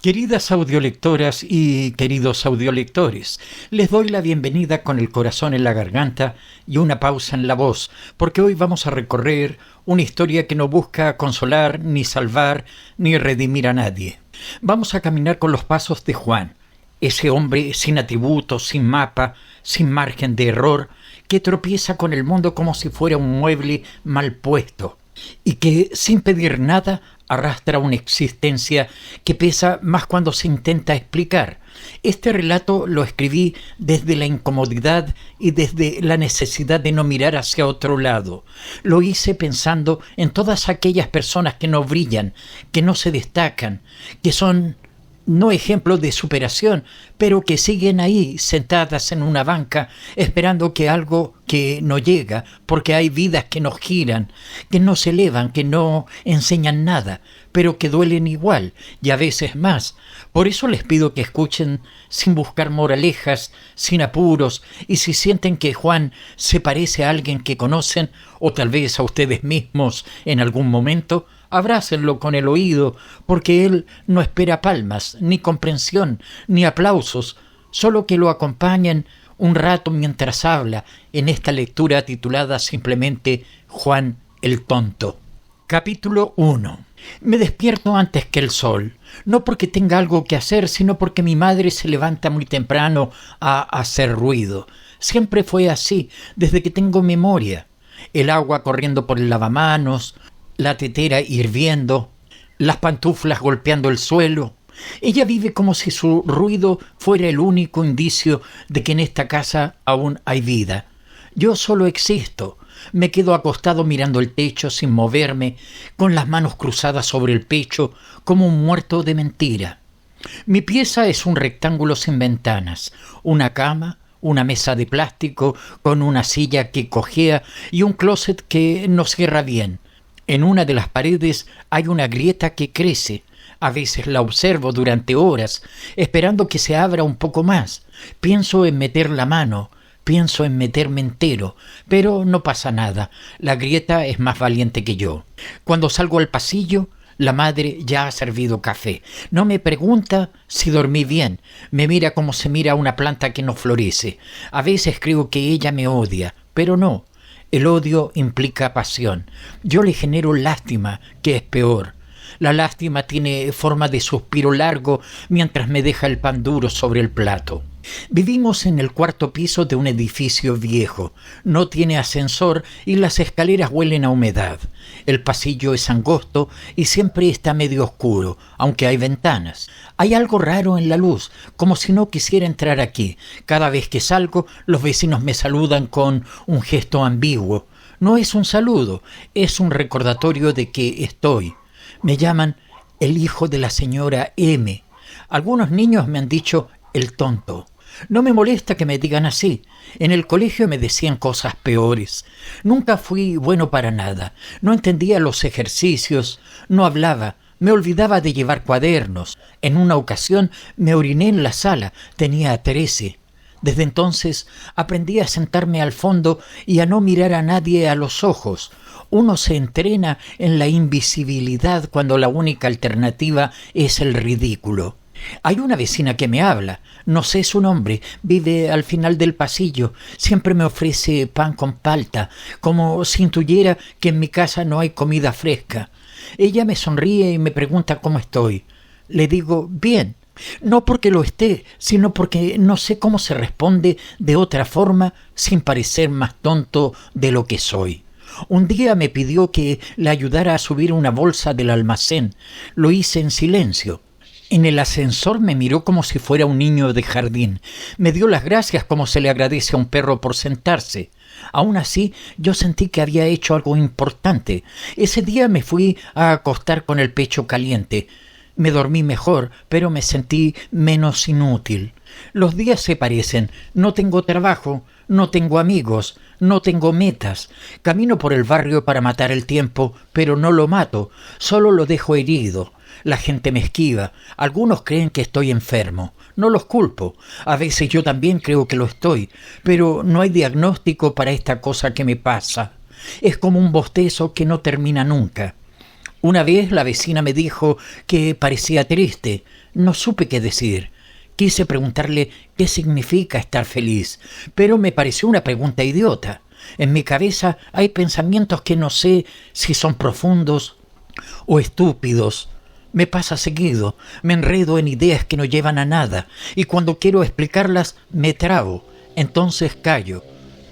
Queridas audiolectoras y queridos audiolectores, les doy la bienvenida con el corazón en la garganta y una pausa en la voz, porque hoy vamos a recorrer una historia que no busca consolar, ni salvar, ni redimir a nadie. Vamos a caminar con los pasos de Juan, ese hombre sin atributos, sin mapa, sin margen de error, que tropieza con el mundo como si fuera un mueble mal puesto, y que, sin pedir nada, arrastra una existencia que pesa más cuando se intenta explicar. Este relato lo escribí desde la incomodidad y desde la necesidad de no mirar hacia otro lado. Lo hice pensando en todas aquellas personas que no brillan, que no se destacan, que son no ejemplos de superación, pero que siguen ahí sentadas en una banca esperando que algo que no llega, porque hay vidas que nos giran, que no se elevan, que no enseñan nada, pero que duelen igual y a veces más. Por eso les pido que escuchen sin buscar moralejas, sin apuros, y si sienten que Juan se parece a alguien que conocen, o tal vez a ustedes mismos en algún momento, abrácenlo con el oído, porque él no espera palmas, ni comprensión, ni aplausos, solo que lo acompañen un rato mientras habla en esta lectura titulada simplemente Juan el Tonto. Capítulo 1. Me despierto antes que el sol, no porque tenga algo que hacer, sino porque mi madre se levanta muy temprano a hacer ruido. Siempre fue así, desde que tengo memoria. El agua corriendo por el lavamanos, la tetera hirviendo, las pantuflas golpeando el suelo. Ella vive como si su ruido fuera el único indicio de que en esta casa aún hay vida. Yo solo existo. Me quedo acostado mirando el techo sin moverme, con las manos cruzadas sobre el pecho, como un muerto de mentira. Mi pieza es un rectángulo sin ventanas, una cama, una mesa de plástico con una silla que cojea y un closet que no cierra bien. En una de las paredes hay una grieta que crece. A veces la observo durante horas, esperando que se abra un poco más. Pienso en meter la mano, pienso en meterme entero, pero no pasa nada. La grieta es más valiente que yo. Cuando salgo al pasillo, la madre ya ha servido café. No me pregunta si dormí bien. Me mira como se mira una planta que no florece. A veces creo que ella me odia, pero no. El odio implica pasión. Yo le genero lástima, que es peor. La lástima tiene forma de suspiro largo mientras me deja el pan duro sobre el plato. Vivimos en el cuarto piso de un edificio viejo. No tiene ascensor y las escaleras huelen a humedad. El pasillo es angosto y siempre está medio oscuro, aunque hay ventanas. Hay algo raro en la luz, como si no quisiera entrar aquí. Cada vez que salgo, los vecinos me saludan con un gesto ambiguo. No es un saludo, es un recordatorio de que estoy. Me llaman el hijo de la señora M. Algunos niños me han dicho el tonto. No me molesta que me digan así. En el colegio me decían cosas peores. Nunca fui bueno para nada. No entendía los ejercicios, no hablaba, me olvidaba de llevar cuadernos. En una ocasión me oriné en la sala, tenía 13. Desde entonces aprendí a sentarme al fondo y a no mirar a nadie a los ojos. Uno se entrena en la invisibilidad cuando la única alternativa es el ridículo. Hay una vecina que me habla, no sé su nombre, vive al final del pasillo, siempre me ofrece pan con palta, como si intuyera que en mi casa no hay comida fresca. Ella me sonríe y me pregunta cómo estoy. Le digo, bien, no porque lo esté, sino porque no sé cómo se responde de otra forma sin parecer más tonto de lo que soy. Un día me pidió que le ayudara a subir una bolsa del almacén. Lo hice en silencio. En el ascensor me miró como si fuera un niño de jardín. Me dio las gracias como se le agradece a un perro por sentarse. Aún así, yo sentí que había hecho algo importante. Ese día me fui a acostar con el pecho caliente. Me dormí mejor, pero me sentí menos inútil. Los días se parecen. No tengo trabajo, no tengo amigos, no tengo metas. Camino por el barrio para matar el tiempo, pero no lo mato, solo lo dejo herido. La gente me esquiva. Algunos creen que estoy enfermo. No los culpo. A veces yo también creo que lo estoy, pero no hay diagnóstico para esta cosa que me pasa. Es como un bostezo que no termina nunca. Una vez la vecina me dijo que parecía triste. No supe qué decir. Quise preguntarle qué significa estar feliz, pero me pareció una pregunta idiota. En mi cabeza hay pensamientos que no sé si son profundos o estúpidos. Me pasa seguido, me enredo en ideas que no llevan a nada, y cuando quiero explicarlas me trabo. Entonces callo.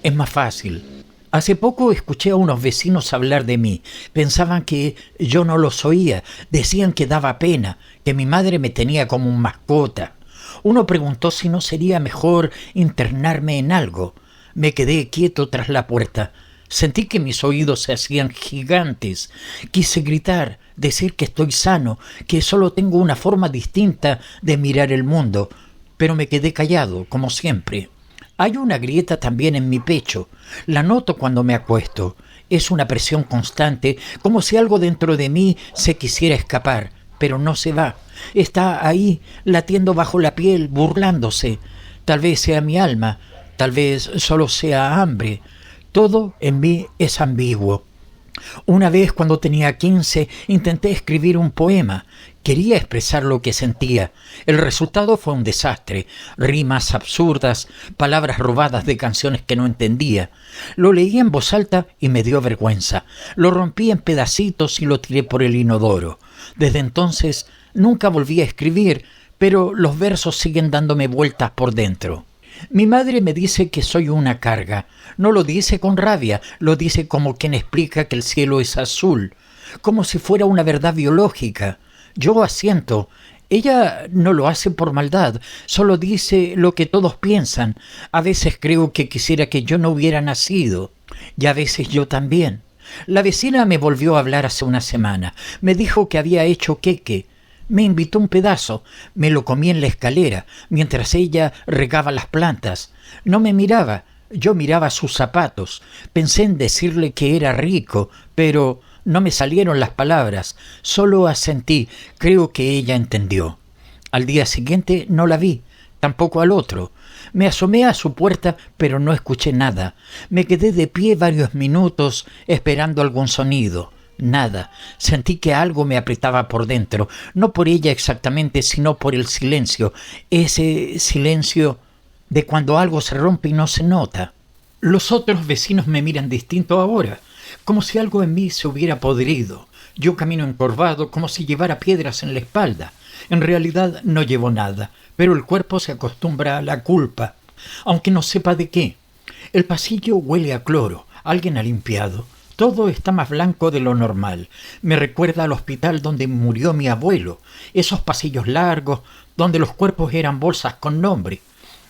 Es más fácil. Hace poco escuché a unos vecinos hablar de mí. Pensaban que yo no los oía. Decían que daba pena, que mi madre me tenía como un mascota. Uno preguntó si no sería mejor internarme en algo. Me quedé quieto tras la puerta. Sentí que mis oídos se hacían gigantes. Quise gritar, decir que estoy sano, que solo tengo una forma distinta de mirar el mundo, pero me quedé callado, como siempre. Hay una grieta también en mi pecho. La noto cuando me acuesto. Es una presión constante, como si algo dentro de mí se quisiera escapar, pero no se va. Está ahí, latiendo bajo la piel, burlándose. Tal vez sea mi alma, tal vez solo sea hambre. Todo en mí es ambiguo. Una vez, cuando tenía 15, intenté escribir un poema. Quería expresar lo que sentía. El resultado fue un desastre. Rimas absurdas, palabras robadas de canciones que no entendía. Lo leí en voz alta y me dio vergüenza. Lo rompí en pedacitos y lo tiré por el inodoro. Desde entonces nunca volví a escribir, pero los versos siguen dándome vueltas por dentro. Mi madre me dice que soy una carga. No lo dice con rabia, lo dice como quien explica que el cielo es azul, como si fuera una verdad biológica. Yo asiento. Ella no lo hace por maldad, solo dice lo que todos piensan. A veces creo que quisiera que yo no hubiera nacido, y a veces yo también. La vecina me volvió a hablar hace una semana. Me dijo que había hecho queque. Me invitó un pedazo, me lo comí en la escalera, mientras ella regaba las plantas. No me miraba, yo miraba sus zapatos. Pensé en decirle que era rico, pero no me salieron las palabras. Solo asentí, creo que ella entendió. Al día siguiente no la vi, tampoco al otro. Me asomé a su puerta, pero no escuché nada. Me quedé de pie varios minutos esperando algún sonido. Nada. Sentí que algo me apretaba por dentro, no por ella exactamente, sino por el silencio, ese silencio de cuando algo se rompe y no se nota. Los otros vecinos me miran distinto ahora, como si algo en mí se hubiera podrido. Yo camino encorvado, como si llevara piedras en la espalda. En realidad no llevo nada, pero el cuerpo se acostumbra a la culpa, aunque no sepa de qué. El pasillo huele a cloro, alguien ha limpiado. Todo está más blanco de lo normal. Me recuerda al hospital donde murió mi abuelo, esos pasillos largos donde los cuerpos eran bolsas con nombre.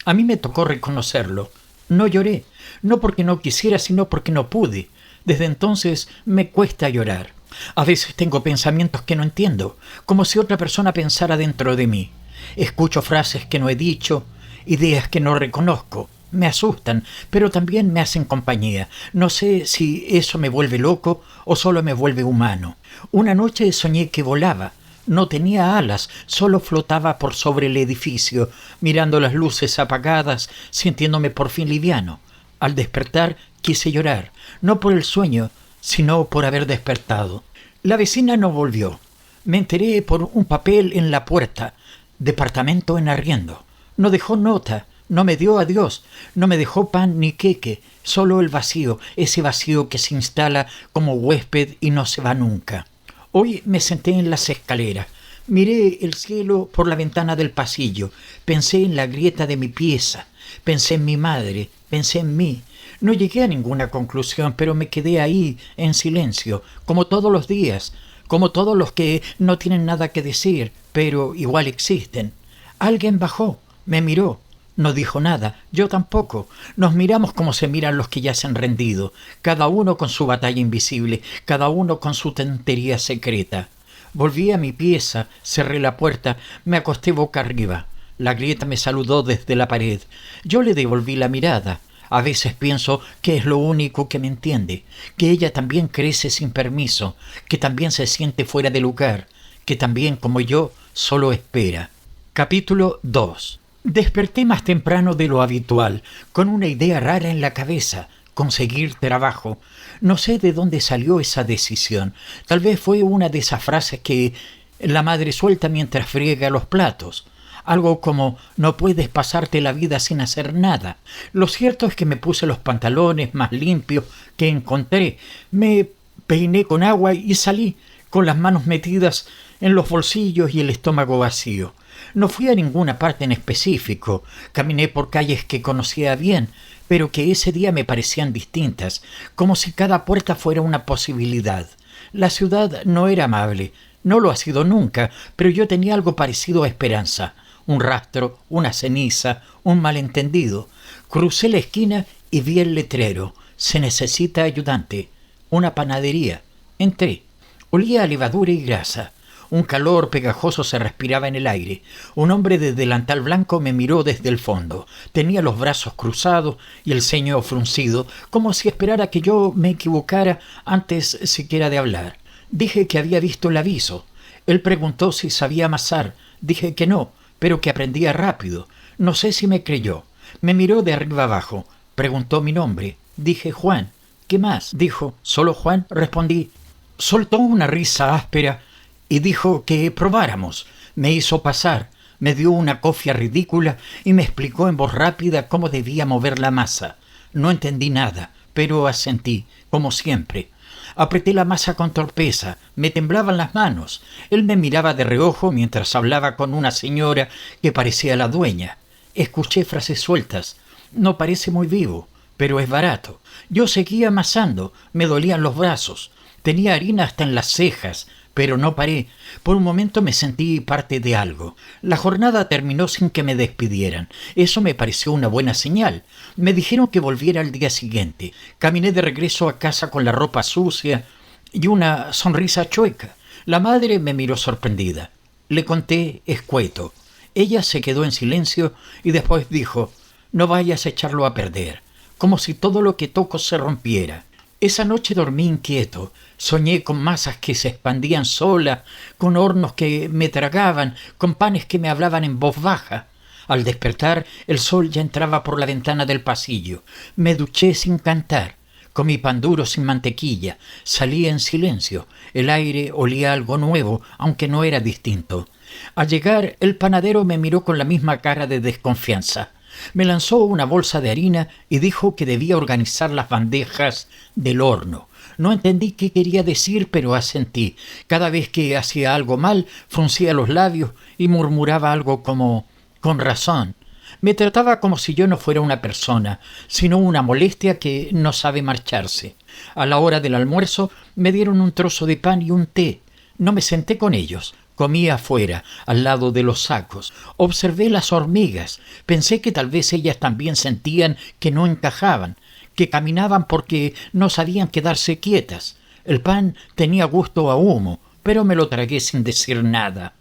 A mí me tocó reconocerlo. No lloré, no porque no quisiera, sino porque no pude. Desde entonces me cuesta llorar. A veces tengo pensamientos que no entiendo, como si otra persona pensara dentro de mí. Escucho frases que no he dicho, ideas que no reconozco. Me asustan, pero también me hacen compañía. No sé si eso me vuelve loco o solo me vuelve humano. Una noche soñé que volaba. No tenía alas, solo flotaba por sobre el edificio, mirando las luces apagadas, sintiéndome por fin liviano. Al despertar quise llorar, no por el sueño, sino por haber despertado. La vecina no volvió. Me enteré por un papel en la puerta. Departamento en arriendo. No dejó nota. No me dio adiós, no me dejó pan ni queque, solo el vacío, ese vacío que se instala como huésped y no se va nunca. Hoy me senté en las escaleras, miré el cielo por la ventana del pasillo, pensé en la grieta de mi pieza, pensé en mi madre, pensé en mí. No llegué a ninguna conclusión, pero me quedé ahí, en silencio, como todos los días, como todos los que no tienen nada que decir, pero igual existen. Alguien bajó, me miró. No dijo nada, yo tampoco. Nos miramos como se miran los que ya se han rendido, cada uno con su batalla invisible, cada uno con su tontería secreta. Volví a mi pieza, cerré la puerta, me acosté boca arriba. La grieta me saludó desde la pared. Yo le devolví la mirada. A veces pienso que es lo único que me entiende, que ella también crece sin permiso, que también se siente fuera de lugar, que también, como yo, solo espera. Capítulo 2. Desperté más temprano de lo habitual, con una idea rara en la cabeza, conseguir trabajo. No sé de dónde salió esa decisión. Tal vez fue una de esas frases que la madre suelta mientras friega los platos. Algo como no puedes pasarte la vida sin hacer nada. Lo cierto es que me puse los pantalones más limpios que encontré. Me peiné con agua y salí con las manos metidas en los bolsillos y el estómago vacío. No fui a ninguna parte en específico. Caminé por calles que conocía bien, pero que ese día me parecían distintas, como si cada puerta fuera una posibilidad. La ciudad no era amable, no lo ha sido nunca, pero yo tenía algo parecido a esperanza. Un rastro, una ceniza, un malentendido. Crucé la esquina y vi el letrero. Se necesita ayudante. Una panadería. Entré. Olía a levadura y grasa. Un calor pegajoso se respiraba en el aire. Un hombre de delantal blanco me miró desde el fondo. Tenía los brazos cruzados y el ceño fruncido, como si esperara que yo me equivocara antes siquiera de hablar. Dije que había visto el aviso. Él preguntó si sabía amasar. Dije que no, pero que aprendía rápido. No sé si me creyó. Me miró de arriba abajo. Preguntó mi nombre. Dije Juan. ¿Qué más? Dijo. ¿Solo Juan? Respondí. Soltó una risa áspera y dijo que probáramos. Me hizo pasar. Me dio una cofia ridícula y me explicó en voz rápida cómo debía mover la masa. No entendí nada, pero asentí, como siempre. Apreté la masa con torpeza, me temblaban las manos. Él me miraba de reojo mientras hablaba con una señora que parecía la dueña. Escuché frases sueltas. No parece muy vivo, pero es barato. Yo seguía amasando, me dolían los brazos. Tenía harina hasta en las cejas, pero no paré. Por un momento me sentí parte de algo. La jornada terminó sin que me despidieran. Eso me pareció una buena señal. Me dijeron que volviera al día siguiente. Caminé de regreso a casa con la ropa sucia y una sonrisa chueca. La madre me miró sorprendida. Le conté escueto. Ella se quedó en silencio y después dijo: «No vayas a echarlo a perder», como si todo lo que toco se rompiera. Esa noche dormí inquieto. Soñé con masas que se expandían solas, con hornos que me tragaban, con panes que me hablaban en voz baja. Al despertar, el sol ya entraba por la ventana del pasillo. Me duché sin cantar. Comí pan duro sin mantequilla. Salí en silencio. El aire olía algo nuevo, aunque no era distinto. Al llegar, el panadero me miró con la misma cara de desconfianza. Me lanzó una bolsa de harina y dijo que debía organizar las bandejas del horno. No entendí qué quería decir, pero asentí. Cada vez que hacía algo mal, fruncía los labios y murmuraba algo como «con razón». Me trataba como si yo no fuera una persona, sino una molestia que no sabe marcharse. A la hora del almuerzo me dieron un trozo de pan y un té. No me senté con ellos. Comí afuera, al lado de los sacos. Observé las hormigas. Pensé que tal vez ellas también sentían que no encajaban, que caminaban porque no sabían quedarse quietas. El pan tenía gusto a humo, pero me lo tragué sin decir nada.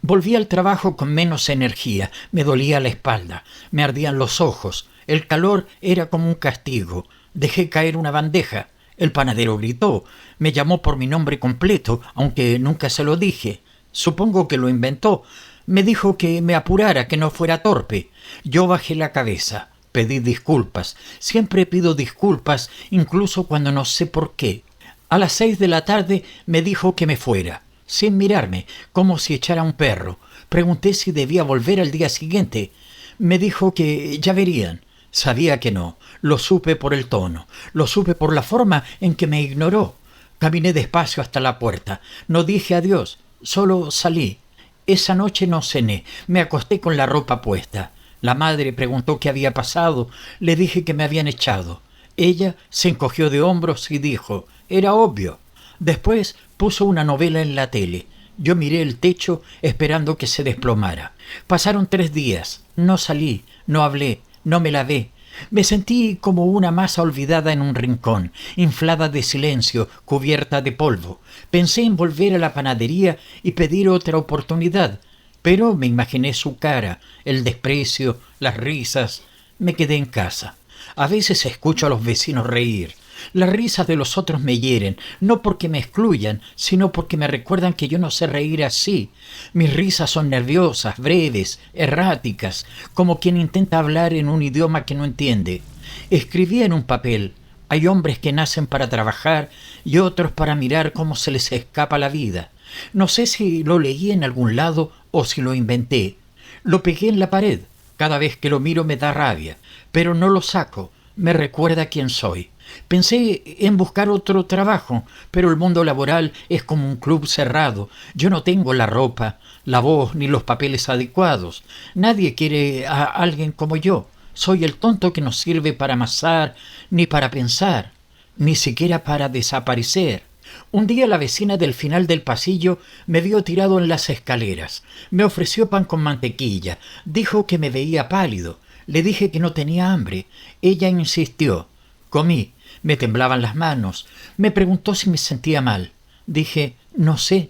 Volví al trabajo con menos energía. Me dolía la espalda, me ardían los ojos. El calor era como un castigo. Dejé caer una bandeja. El panadero gritó. Me llamó por mi nombre completo, aunque nunca se lo dije. Supongo que lo inventó. Me dijo que me apurara, que no fuera torpe. Yo bajé la cabeza. Pedí disculpas. Siempre pido disculpas, incluso cuando no sé por qué. A las 6 de la tarde me dijo que me fuera, sin mirarme, como si echara un perro. Pregunté si debía volver al día siguiente. Me dijo que ya verían. Sabía que no. Lo supe por el tono. Lo supe por la forma en que me ignoró. Caminé despacio hasta la puerta. No dije adiós. Solo salí. Esa noche no cené. Me acosté con la ropa puesta. La madre preguntó qué había pasado. Le dije que me habían echado. Ella se encogió de hombros y dijo: «Era obvio». Después puso una novela en la tele. Yo miré el techo esperando que se desplomara. Pasaron 3 días. No salí, no hablé, no me lavé. Me sentí como una masa olvidada en un rincón, inflada de silencio, cubierta de polvo. Pensé en volver a la panadería y pedir otra oportunidad, pero me imaginé su cara, el desprecio, las risas. Me quedé en casa. A veces escucho a los vecinos reír. Las risas de los otros me hieren, no porque me excluyan, sino porque me recuerdan que yo no sé reír así. Mis risas son nerviosas, breves, erráticas, como quien intenta hablar en un idioma que no entiende. Escribí en un papel: Hay hombres que nacen para trabajar y otros para mirar cómo se les escapa la vida. No sé si lo leí en algún lado o si lo inventé. Lo pegué en la pared. Cada vez que lo miro me da rabia, pero no lo saco. Me recuerda quién soy. Pensé en buscar otro trabajo, pero el mundo laboral es como un club cerrado. Yo no tengo la ropa, la voz ni los papeles adecuados. Nadie quiere a alguien como yo. Soy el tonto que no sirve para amasar, ni para pensar, ni siquiera para desaparecer. Un día la vecina del final del pasillo me vio tirado en las escaleras. Me ofreció pan con mantequilla. Dijo que me veía pálido. Le dije que no tenía hambre. Ella insistió. Comí. Me temblaban las manos. Me preguntó si me sentía mal. Dije, no sé.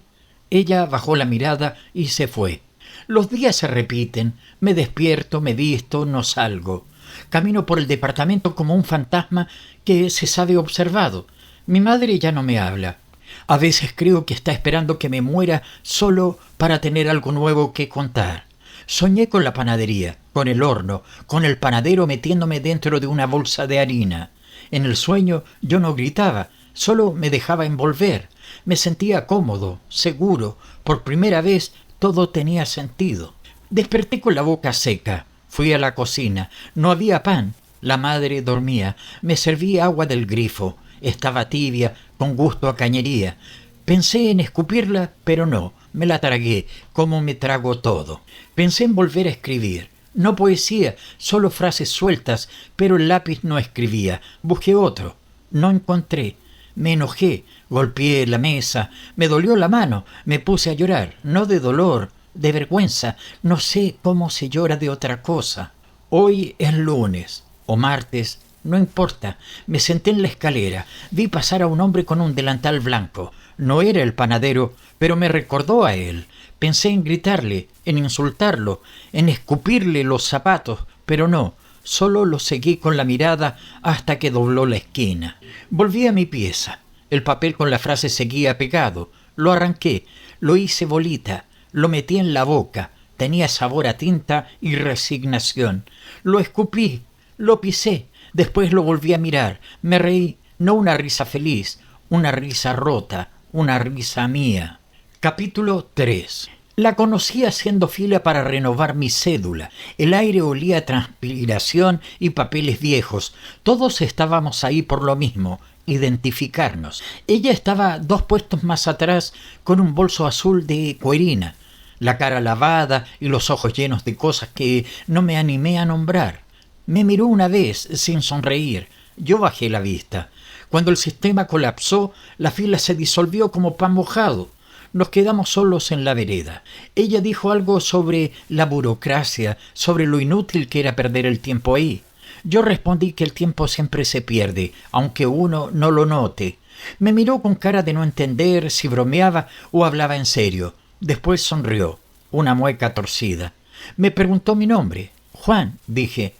Ella bajó la mirada y se fue. Los días se repiten. Me despierto, me visto, no salgo. Camino por el departamento como un fantasma que se sabe observado. Mi madre ya no me habla. A veces creo que está esperando que me muera solo para tener algo nuevo que contar. Soñé con la panadería, con el horno, con el panadero metiéndome dentro de una bolsa de harina. En el sueño yo no gritaba, solo me dejaba envolver. Me sentía cómodo, seguro. Por primera vez todo tenía sentido. Desperté con la boca seca. Fui a la cocina. No había pan. La madre dormía. Me serví agua del grifo. Estaba tibia, con gusto a cañería. Pensé en escupirla, pero no. Me la tragué, como me trago todo. Pensé en volver a escribir. No poesía, solo frases sueltas, pero el lápiz no escribía. Busqué otro. No encontré. Me enojé, golpeé la mesa, me dolió la mano, me puse a llorar, no de dolor, de vergüenza. No sé cómo se llora de otra cosa. Hoy es lunes o martes, no importa. Me senté en la escalera, vi pasar a un hombre con un delantal blanco. No era el panadero, pero me recordó a él. Pensé en gritarle, en insultarlo, en escupirle los zapatos, pero no. Solo lo seguí con la mirada hasta que dobló la esquina. Volví a mi pieza. El papel con la frase seguía pegado. Lo arranqué, lo hice bolita, lo metí en la boca. Tenía sabor a tinta y resignación. Lo escupí, lo pisé. Después lo volví a mirar. Me reí, no una risa feliz, una risa rota, una risa mía. Capítulo 3. La conocí haciendo fila para renovar mi cédula. El aire olía a transpiración y papeles viejos. Todos estábamos ahí por lo mismo, identificarnos. Ella estaba 2 puestos más atrás con un bolso azul de cuerina, la cara lavada y los ojos llenos de cosas que no me animé a nombrar. Me miró una vez sin sonreír. Yo bajé la vista. Cuando el sistema colapsó, la fila se disolvió como pan mojado. Nos quedamos solos en la vereda. Ella dijo algo sobre la burocracia, sobre lo inútil que era perder el tiempo ahí. Yo respondí que el tiempo siempre se pierde, aunque uno no lo note. Me miró con cara de no entender si bromeaba o hablaba en serio. Después sonrió, una mueca torcida. Me preguntó mi nombre. Juan, dije.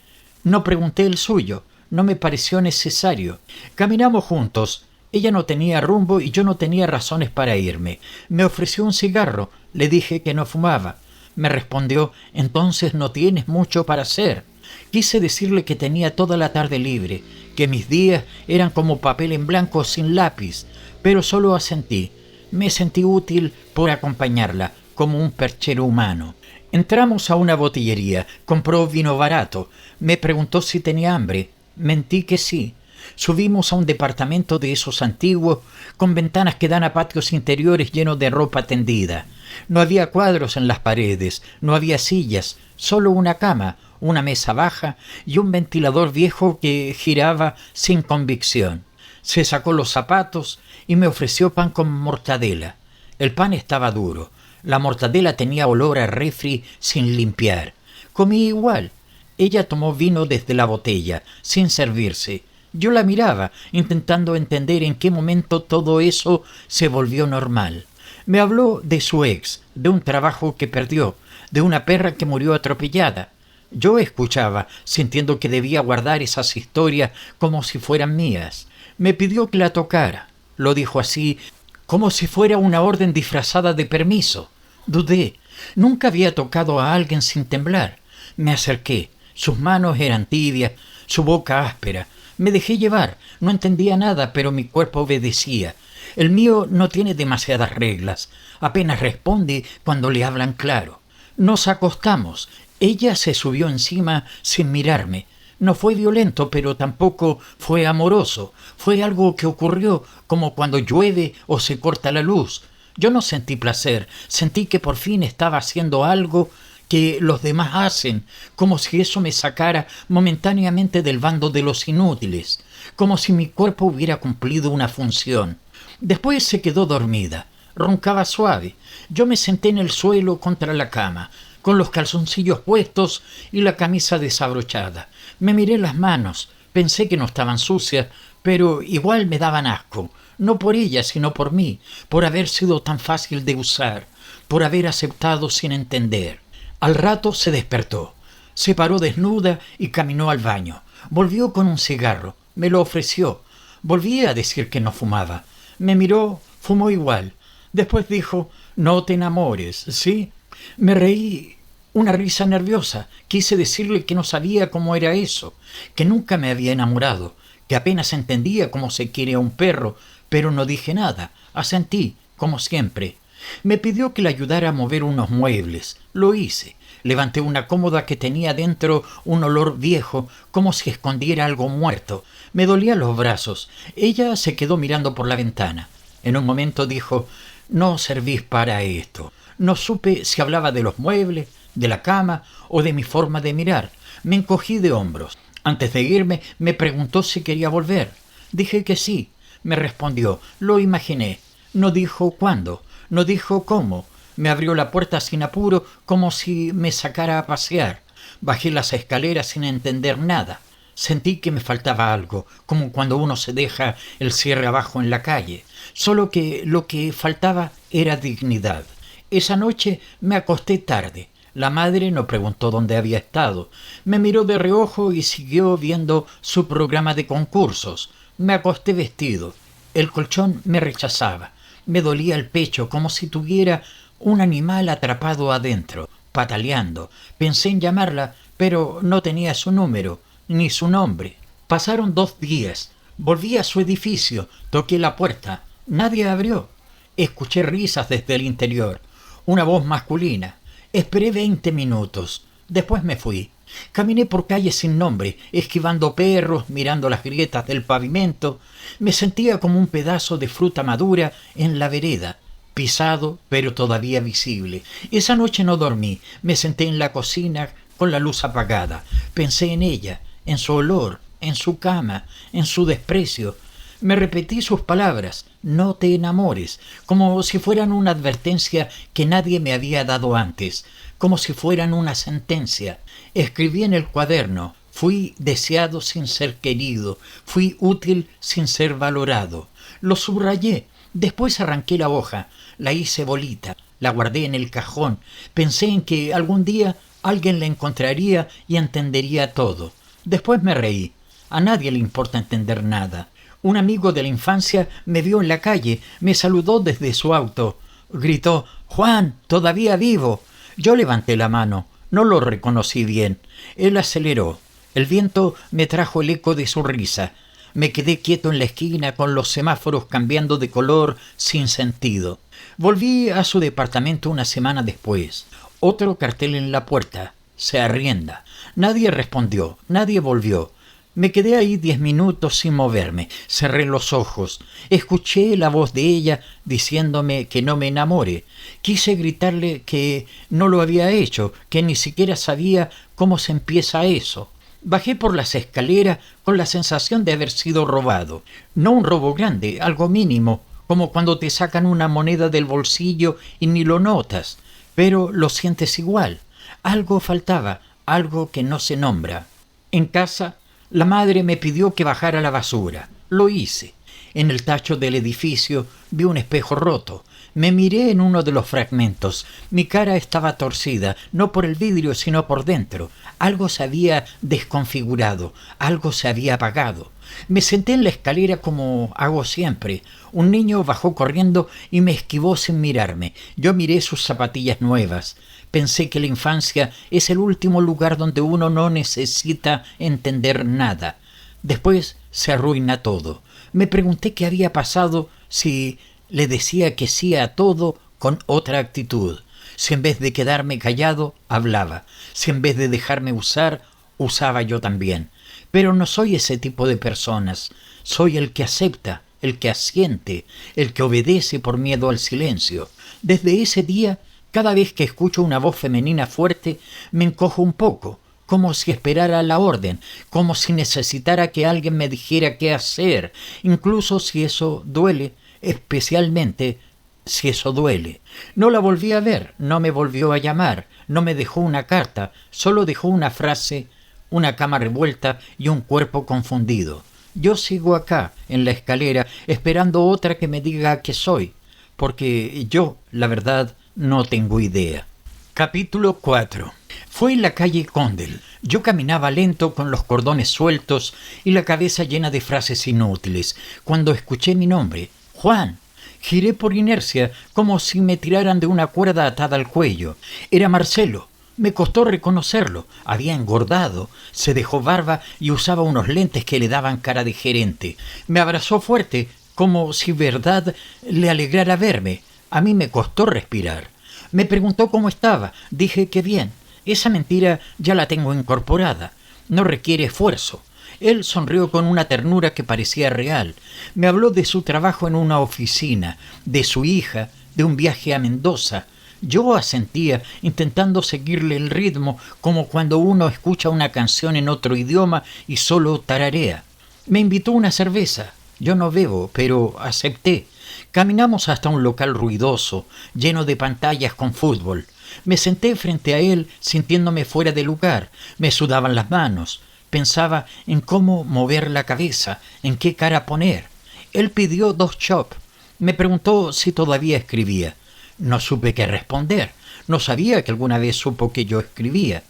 No pregunté el suyo. No me pareció necesario. Caminamos juntos. Ella no tenía rumbo y yo no tenía razones para irme. Me ofreció un cigarro. Le dije que no fumaba. Me respondió, entonces no tienes mucho para hacer. Quise decirle que tenía toda la tarde libre, que mis días eran como papel en blanco sin lápiz, pero solo asentí. Me sentí útil por acompañarla, como un perchero humano. Entramos a una botillería. Compró vino barato. Me preguntó si tenía hambre. Mentí que sí. Subimos a un departamento de esos antiguos, con ventanas que dan a patios interiores llenos de ropa tendida. No había cuadros en las paredes, no había sillas, solo una cama, una mesa baja y un ventilador viejo que giraba sin convicción. Se sacó los zapatos y me ofreció pan con mortadela. El pan estaba duro. La mortadela tenía olor a refri sin limpiar. Comí igual. Ella tomó vino desde la botella, sin servirse. Yo la miraba, intentando entender en qué momento todo eso se volvió normal. Me habló de su ex, de un trabajo que perdió, de una perra que murió atropellada. Yo escuchaba, sintiendo que debía guardar esas historias como si fueran mías. Me pidió que la tocara. Lo dijo así, como si fuera una orden disfrazada de permiso. Dudé. Nunca había tocado a alguien sin temblar. Me acerqué. Sus manos eran tibias, su boca áspera. Me dejé llevar, no entendía nada, pero mi cuerpo obedecía. El mío no tiene demasiadas reglas, apenas responde cuando le hablan claro. Nos acostamos. Ella se subió encima sin mirarme. No fue violento, pero tampoco fue amoroso. Fue algo que ocurrió como cuando llueve o se corta la luz. Yo no sentí placer, sentí que por fin estaba haciendo algo que los demás hacen, como si eso me sacara momentáneamente del bando de los inútiles, como si mi cuerpo hubiera cumplido una función. Después se quedó dormida, roncaba suave. Yo me senté en el suelo contra la cama, con los calzoncillos puestos y la camisa desabrochada. Me miré las manos, pensé que no estaban sucias, pero igual me daban asco, no por ella, sino por mí, por haber sido tan fácil de usar, por haber aceptado sin entender. Al rato se despertó, se paró desnuda y caminó al baño. Volvió con un cigarro, me lo ofreció. Volví a decir que no fumaba. Me miró, fumó igual. Después dijo, no te enamores, ¿sí? Me reí, una risa nerviosa. Quise decirle que no sabía cómo era eso, que nunca me había enamorado, que apenas entendía cómo se quiere a un perro, pero no dije nada, asentí, como siempre. Me pidió que le ayudara a mover unos muebles. Lo hice. Levanté una cómoda que tenía dentro un olor viejo, como si escondiera algo muerto. Me dolían los brazos. Ella se quedó mirando por la ventana. En un momento dijo, no servís para esto. No supe si hablaba de los muebles, de la cama o de mi forma de mirar. Me encogí de hombros. Antes de irme me preguntó si quería volver. Dije que sí. Me respondió, lo imaginé. No dijo cuándo, no dijo cómo. Me abrió la puerta sin apuro, como si me sacara a pasear. Bajé las escaleras sin entender nada. Sentí que me faltaba algo, como cuando uno se deja el cierre abajo en la calle. Solo que lo que faltaba era dignidad. Esa noche me acosté tarde. La madre no preguntó dónde había estado. Me miró de reojo y siguió viendo su programa de concursos. Me acosté vestido. El colchón me rechazaba. Me dolía el pecho como si tuviera un animal atrapado adentro, pataleando. Pensé en llamarla, pero no tenía su número, ni su nombre. Pasaron 2 días. Volví a su edificio. Toqué la puerta. Nadie abrió. Escuché risas desde el interior. Una voz masculina. Esperé 20 minutos. Después me fui. Caminé por calles sin nombre, esquivando perros, mirando las grietas del pavimento. Me sentía como un pedazo de fruta madura en la vereda, pisado pero todavía visible. Esa noche no dormí. Me senté en la cocina con la luz apagada. Pensé en ella, en su olor, en su cama, en su desprecio. Me repetí sus palabras, no te enamores, como si fueran una advertencia que nadie me había dado antes, como si fueran una sentencia. Escribí en el cuaderno, fui deseado sin ser querido, fui útil sin ser valorado. Lo subrayé, después arranqué la hoja, la hice bolita, la guardé en el cajón. Pensé en que algún día alguien la encontraría y entendería todo. Después me reí. A nadie le importa entender nada. Un amigo de la infancia me vio en la calle, me saludó desde su auto. Gritó, «Juan, todavía vivo». Yo levanté la mano, no lo reconocí bien. Él aceleró. El viento me trajo el eco de su risa. Me quedé quieto en la esquina con los semáforos cambiando de color sin sentido. Volví a su departamento una semana después. Otro cartel en la puerta. Se arrienda. Nadie respondió, nadie volvió. Me quedé ahí 10 minutos sin moverme. Cerré los ojos. Escuché la voz de ella diciéndome que no me enamore. Quise gritarle que no lo había hecho, que ni siquiera sabía cómo se empieza eso. Bajé por las escaleras con la sensación de haber sido robado. No un robo grande, algo mínimo, como cuando te sacan una moneda del bolsillo y ni lo notas, pero lo sientes igual. Algo faltaba, algo que no se nombra. En casa, la madre me pidió que bajara la basura. Lo hice. En el tacho del edificio vi un espejo roto. Me miré en uno de los fragmentos. Mi cara estaba torcida, no por el vidrio, sino por dentro. Algo se había desconfigurado, algo se había apagado. Me senté en la escalera como hago siempre. Un niño bajó corriendo y me esquivó sin mirarme. Yo miré sus zapatillas nuevas. Pensé que la infancia es el último lugar donde uno no necesita entender nada. Después se arruina todo. Me pregunté qué había pasado si le decía que sí a todo con otra actitud. Si en vez de quedarme callado, hablaba. Si en vez de dejarme usar, usaba yo también. Pero no soy ese tipo de personas. Soy el que acepta, el que asiente, el que obedece por miedo al silencio. Desde ese día, cada vez que escucho una voz femenina fuerte, me encojo un poco, como si esperara la orden, como si necesitara que alguien me dijera qué hacer, incluso si eso duele, especialmente si eso duele. No la volví a ver, no me volvió a llamar, no me dejó una carta, solo dejó una frase, una cama revuelta y un cuerpo confundido. Yo sigo acá, en la escalera, esperando otra que me diga qué soy, porque yo, la verdad, no tengo idea. Capítulo 4. Fue en la calle Condell. Yo caminaba lento con los cordones sueltos y la cabeza llena de frases inútiles, cuando escuché mi nombre, Juan. Giré por inercia, como si me tiraran de una cuerda atada al cuello. Era Marcelo. Me costó reconocerlo. Había engordado, se dejó barba y usaba unos lentes que le daban cara de gerente. Me abrazó fuerte, como si verdad le alegrara verme. A mí me costó respirar. Me preguntó cómo estaba. Dije que bien. Esa mentira ya la tengo incorporada. No requiere esfuerzo. Él sonrió con una ternura que parecía real. Me habló de su trabajo en una oficina, de su hija, de un viaje a Mendoza. Yo asentía, intentando seguirle el ritmo, como cuando uno escucha una canción en otro idioma y solo tararea. Me invitó una cerveza. Yo no bebo, pero acepté. Caminamos hasta un local ruidoso, lleno de pantallas con fútbol. Me senté frente a él, sintiéndome fuera de lugar. Me sudaban las manos. Pensaba en cómo mover la cabeza, en qué cara poner. Él pidió 2 chops. Me preguntó si todavía escribía. No supe qué responder. No sabía que alguna vez supo que yo escribía.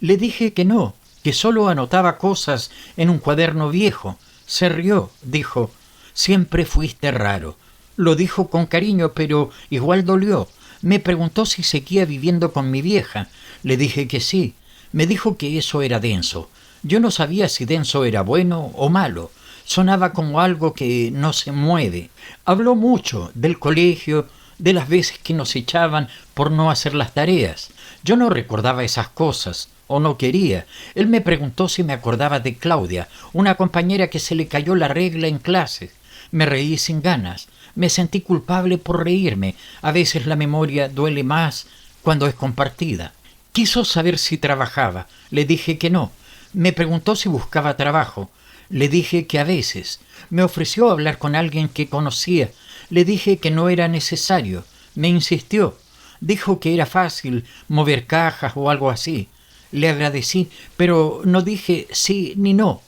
Le dije que no, que solo anotaba cosas en un cuaderno viejo. Se rió, dijo, siempre fuiste raro. Lo dijo con cariño, pero igual dolió. Me preguntó si seguía viviendo con mi vieja. Le dije que sí. Me dijo que eso era denso. Yo no sabía si denso era bueno o malo. Sonaba como algo que no se mueve. Habló mucho del colegio, de las veces que nos echaban por no hacer las tareas. Yo no recordaba esas cosas, o no quería. Él me preguntó si me acordaba de Claudia, una compañera que se le cayó la regla en clases. Me reí sin ganas. Me sentí culpable por reírme. A veces la memoria duele más cuando es compartida. Quiso saber si trabajaba. Le dije que no. Me preguntó si buscaba trabajo. Le dije que a veces. Me ofreció hablar con alguien que conocía. Le dije que no era necesario. Me insistió. Dijo que era fácil mover cajas o algo así. Le agradecí, pero no dije sí ni no.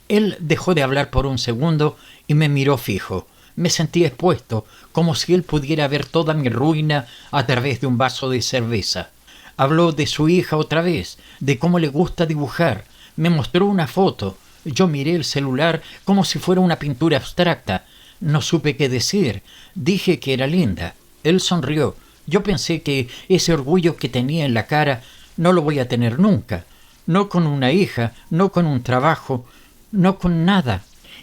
Él dejó de hablar por un segundo y me miró fijo. Me sentí expuesto, como si él pudiera ver toda mi ruina a través de un vaso de cerveza. Habló de su hija otra vez, de cómo le gusta dibujar. Me mostró una foto. Yo miré el celular como si fuera una pintura abstracta. No supe qué decir. Dije que era linda. Él sonrió. Yo pensé que ese orgullo que tenía en la cara no lo voy a tener nunca. No con una hija, no con un trabajo, no con nada.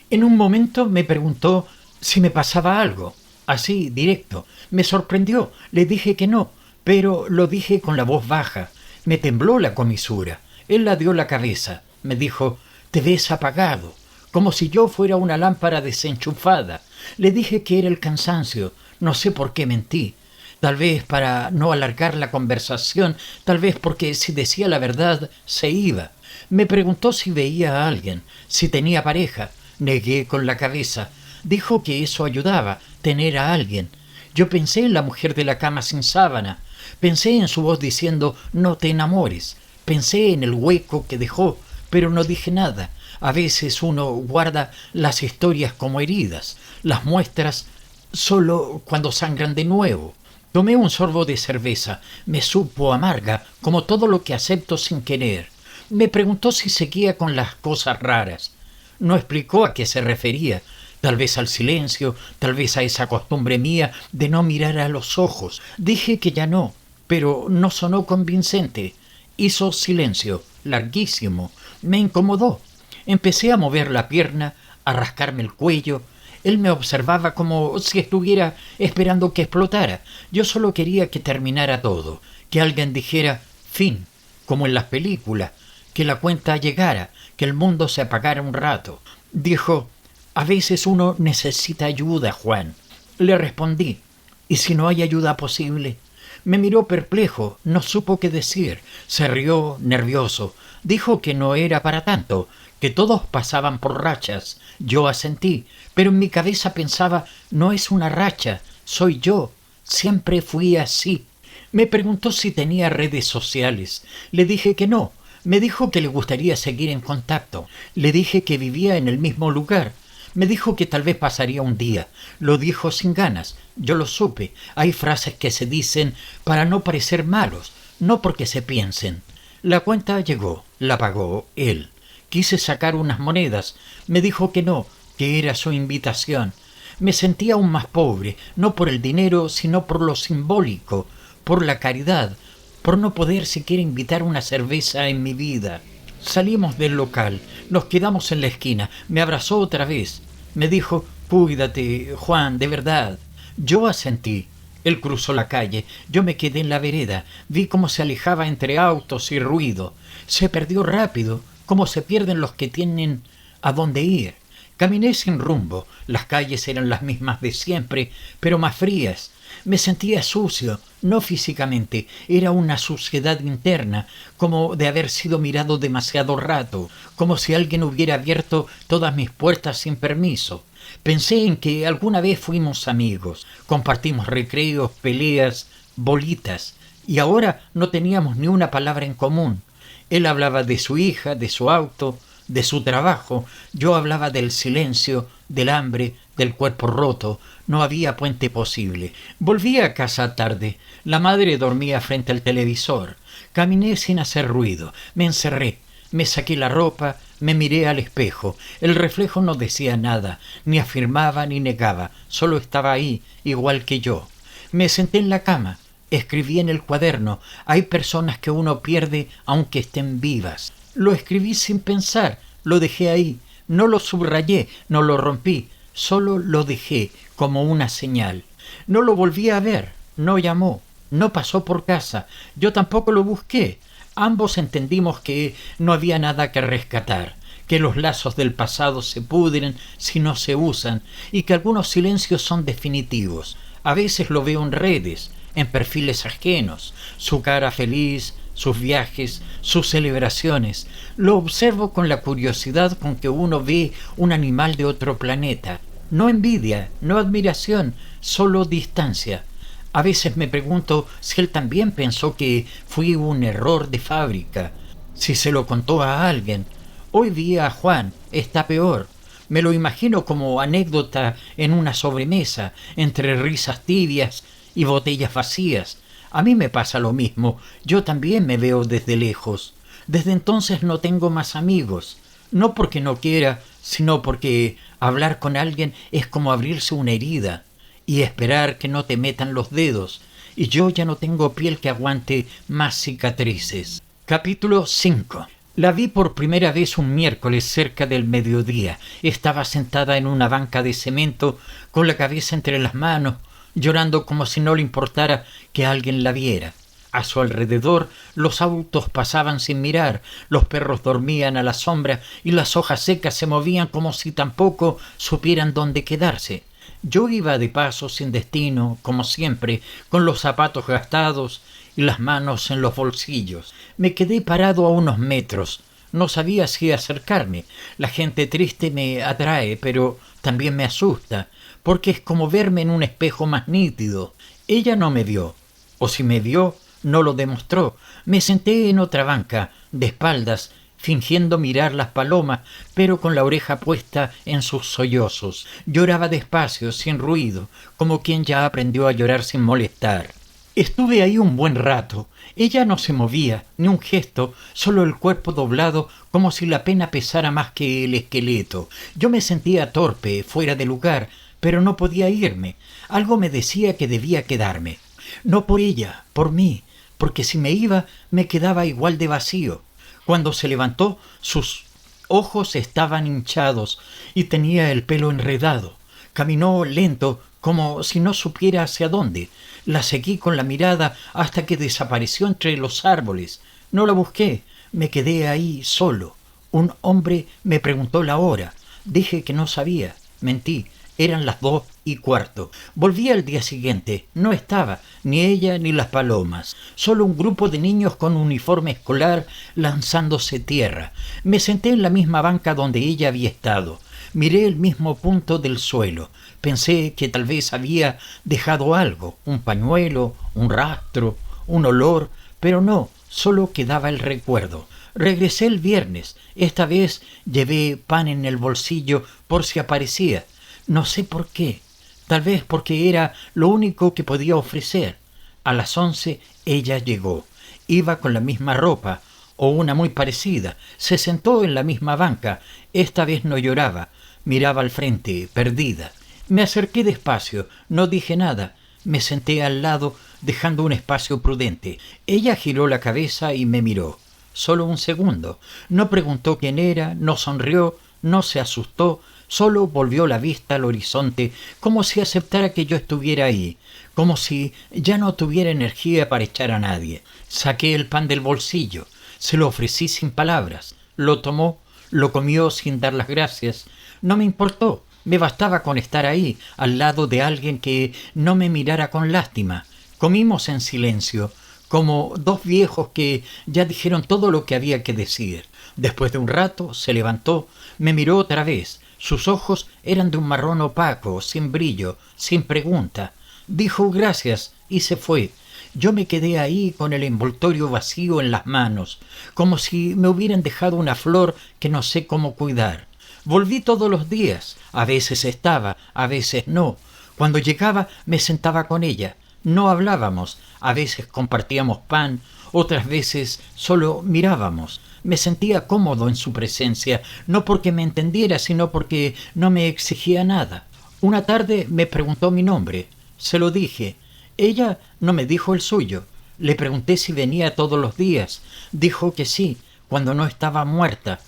En un momento me preguntó si me pasaba algo. Así, directo. Me sorprendió. Le dije que no, pero lo dije con la voz baja. Me tembló la comisura. Él ladeó la cabeza. Me dijo, te ves apagado, como si yo fuera una lámpara desenchufada. Le dije que era el cansancio. No sé por qué mentí. Tal vez para no alargar la conversación, tal vez porque si decía la verdad se iba. Me preguntó si veía a alguien, si tenía pareja. Negué con la cabeza. Dijo que eso ayudaba, tener a alguien. Yo pensé en la mujer de la cama sin sábana. Pensé en su voz diciendo, no te enamores. Pensé en el hueco que dejó, pero no dije nada. A veces uno guarda las historias como heridas, las muestras solo cuando sangran de nuevo. Tomé un sorbo de cerveza. Me supo amarga, como todo lo que acepto sin querer. Me preguntó si seguía con las cosas raras. No explicó a qué se refería. Tal vez al silencio, tal vez a esa costumbre mía de no mirar a los ojos. Dije que ya no, pero no sonó convincente. Hizo silencio, larguísimo. Me incomodó. Empecé a mover la pierna, a rascarme el cuello. Él me observaba como si estuviera esperando que explotara. Yo solo quería que terminara todo, que alguien dijera fin, como en las películas, que la cuenta llegara, que el mundo se apagara un rato. Dijo: a veces uno necesita ayuda, Juan. Le respondí: ¿y si no hay ayuda posible? Me miró perplejo, no supo qué decir, se rió nervioso, dijo que no era para tanto, que todos pasaban por rachas. Yo asentí, pero en mi cabeza pensaba: no es una racha, soy yo, siempre fui así. Me preguntó si tenía redes sociales. Le dije que no. Me dijo que le gustaría seguir en contacto. Le dije que vivía en el mismo lugar. Me dijo que tal vez pasaría un día. Lo dijo sin ganas. Yo lo supe. Hay frases que se dicen para no parecer malos, no porque se piensen. La cuenta llegó. La pagó él. Quise sacar unas monedas. Me dijo que no, que era su invitación. Me sentía aún más pobre, no por el dinero, sino por lo simbólico, por la caridad, por no poder siquiera invitar una cerveza en mi vida. Salimos del local, nos quedamos en la esquina, me abrazó otra vez. Me dijo: cuídate, Juan, de verdad. Yo asentí. Él cruzó la calle, yo me quedé en la vereda, vi cómo se alejaba entre autos y ruido. Se perdió rápido, como se pierden los que tienen a dónde ir. Caminé sin rumbo, las calles eran las mismas de siempre, pero más frías. Me sentía sucio, no físicamente, era una suciedad interna, como de haber sido mirado demasiado rato, como si alguien hubiera abierto todas mis puertas sin permiso. Pensé en que alguna vez fuimos amigos, compartimos recreos, peleas, bolitas, y ahora no teníamos ni una palabra en común. Él hablaba de su hija, de su auto, de su trabajo. Yo hablaba del silencio, del hambre, del cuerpo roto. No había puente posible. Volví a casa tarde. La madre dormía frente al televisor. Caminé sin hacer ruido. Me encerré. Me saqué la ropa, me miré al espejo. El reflejo no decía nada, ni afirmaba ni negaba. Solo estaba ahí, igual que yo. Me senté en la cama. Escribí en el cuaderno: hay personas que uno pierde aunque estén vivas. Lo escribí sin pensar, lo dejé ahí, no lo subrayé, no lo rompí, solo lo dejé como una señal. No lo volví a ver, no llamó, no pasó por casa, yo tampoco lo busqué. Ambos entendimos que no había nada que rescatar, que los lazos del pasado se pudren si no se usan y que algunos silencios son definitivos. A veces lo veo en redes, en perfiles ajenos, su cara feliz, sus viajes, sus celebraciones. Lo observo con la curiosidad con que uno ve un animal de otro planeta. No envidia, no admiración, solo distancia. A veces me pregunto si él también pensó que fui un error de fábrica, si se lo contó a alguien. Hoy vi a Juan, está peor. Me lo imagino como anécdota en una sobremesa, entre risas tibias y botellas vacías. A mí me pasa lo mismo, yo también me veo desde lejos. Desde entonces no tengo más amigos, no porque no quiera, sino porque hablar con alguien es como abrirse una herida y esperar que no te metan los dedos, y yo ya no tengo piel que aguante más cicatrices. Capítulo 5. La vi por primera vez un miércoles cerca del mediodía. Estaba sentada en una banca de cemento, con la cabeza entre las manos, llorando como si no le importara que alguien la viera. A su alrededor los autos pasaban sin mirar, los perros dormían a la sombra y las hojas secas se movían como si tampoco supieran dónde quedarse. Yo iba de paso sin destino, como siempre, con los zapatos gastados y las manos en los bolsillos. Me quedé parado a unos metros. No sabía si acercarme. La gente triste me atrae, pero también me asusta, porque es como verme en un espejo más nítido. Ella no me vio, o si me vio, no lo demostró. Me senté en otra banca, de espaldas, fingiendo mirar las palomas, pero con la oreja puesta en sus sollozos. Lloraba despacio, sin ruido, como quien ya aprendió a llorar sin molestar. Estuve ahí un buen rato. Ella no se movía, ni un gesto, solo el cuerpo doblado, como si la pena pesara más que el esqueleto. Yo me sentía torpe, fuera de lugar, pero no podía irme. Algo me decía que debía quedarme. No por ella, por mí, porque si me iba me quedaba igual de vacío. Cuando se levantó, sus ojos estaban hinchados y tenía el pelo enredado. Caminó lento, como si no supiera hacia dónde. La seguí con la mirada hasta que desapareció entre los árboles. No la busqué, me quedé ahí solo. Un hombre me preguntó la hora. Dije que no sabía. Mentí. Eran las 2:15. Volví al día siguiente. No estaba ni ella ni las palomas. Solo un grupo de niños con uniforme escolar lanzándose tierra. Me senté en la misma banca donde ella había estado. Miré el mismo punto del suelo. Pensé que tal vez había dejado algo, un pañuelo, un rastro, un olor, pero no, solo quedaba el recuerdo. Regresé el viernes. Esta vez llevé pan en el bolsillo por si aparecía. No sé por qué. Tal vez porque era lo único que podía ofrecer. A las 11 ella llegó. Iba con la misma ropa, o una muy parecida. Se sentó en la misma banca. Esta vez no lloraba. Miraba al frente, perdida. Me acerqué despacio. No dije nada. Me senté al lado, dejando un espacio prudente. Ella giró la cabeza y me miró. Solo un segundo. No preguntó quién era, no sonrió, no se asustó. Solo volvió la vista al horizonte, como si aceptara que yo estuviera ahí, como si ya no tuviera energía para echar a nadie. Saqué el pan del bolsillo, se lo ofrecí sin palabras. Lo tomó, lo comió sin dar las gracias. No me importó, me bastaba con estar ahí, al lado de alguien que no me mirara con lástima. Comimos en silencio, como dos viejos que ya dijeron todo lo que había que decir. Después de un rato se levantó, me miró otra vez. Sus ojos eran de un marrón opaco, sin brillo, sin pregunta. Dijo gracias y se fue. Yo me quedé ahí con el envoltorio vacío en las manos, como si me hubieran dejado una flor que no sé cómo cuidar. Volví todos los días. A veces estaba, a veces no. Cuando llegaba me sentaba con ella. No hablábamos. A veces compartíamos pan, otras veces solo mirábamos. Me sentía cómodo en su presencia, no porque me entendiera, sino porque no me exigía nada. Una tarde me preguntó mi nombre. Se lo dije. Ella no me dijo el suyo. Le pregunté si venía todos los días. Dijo que sí, cuando no estaba muerta.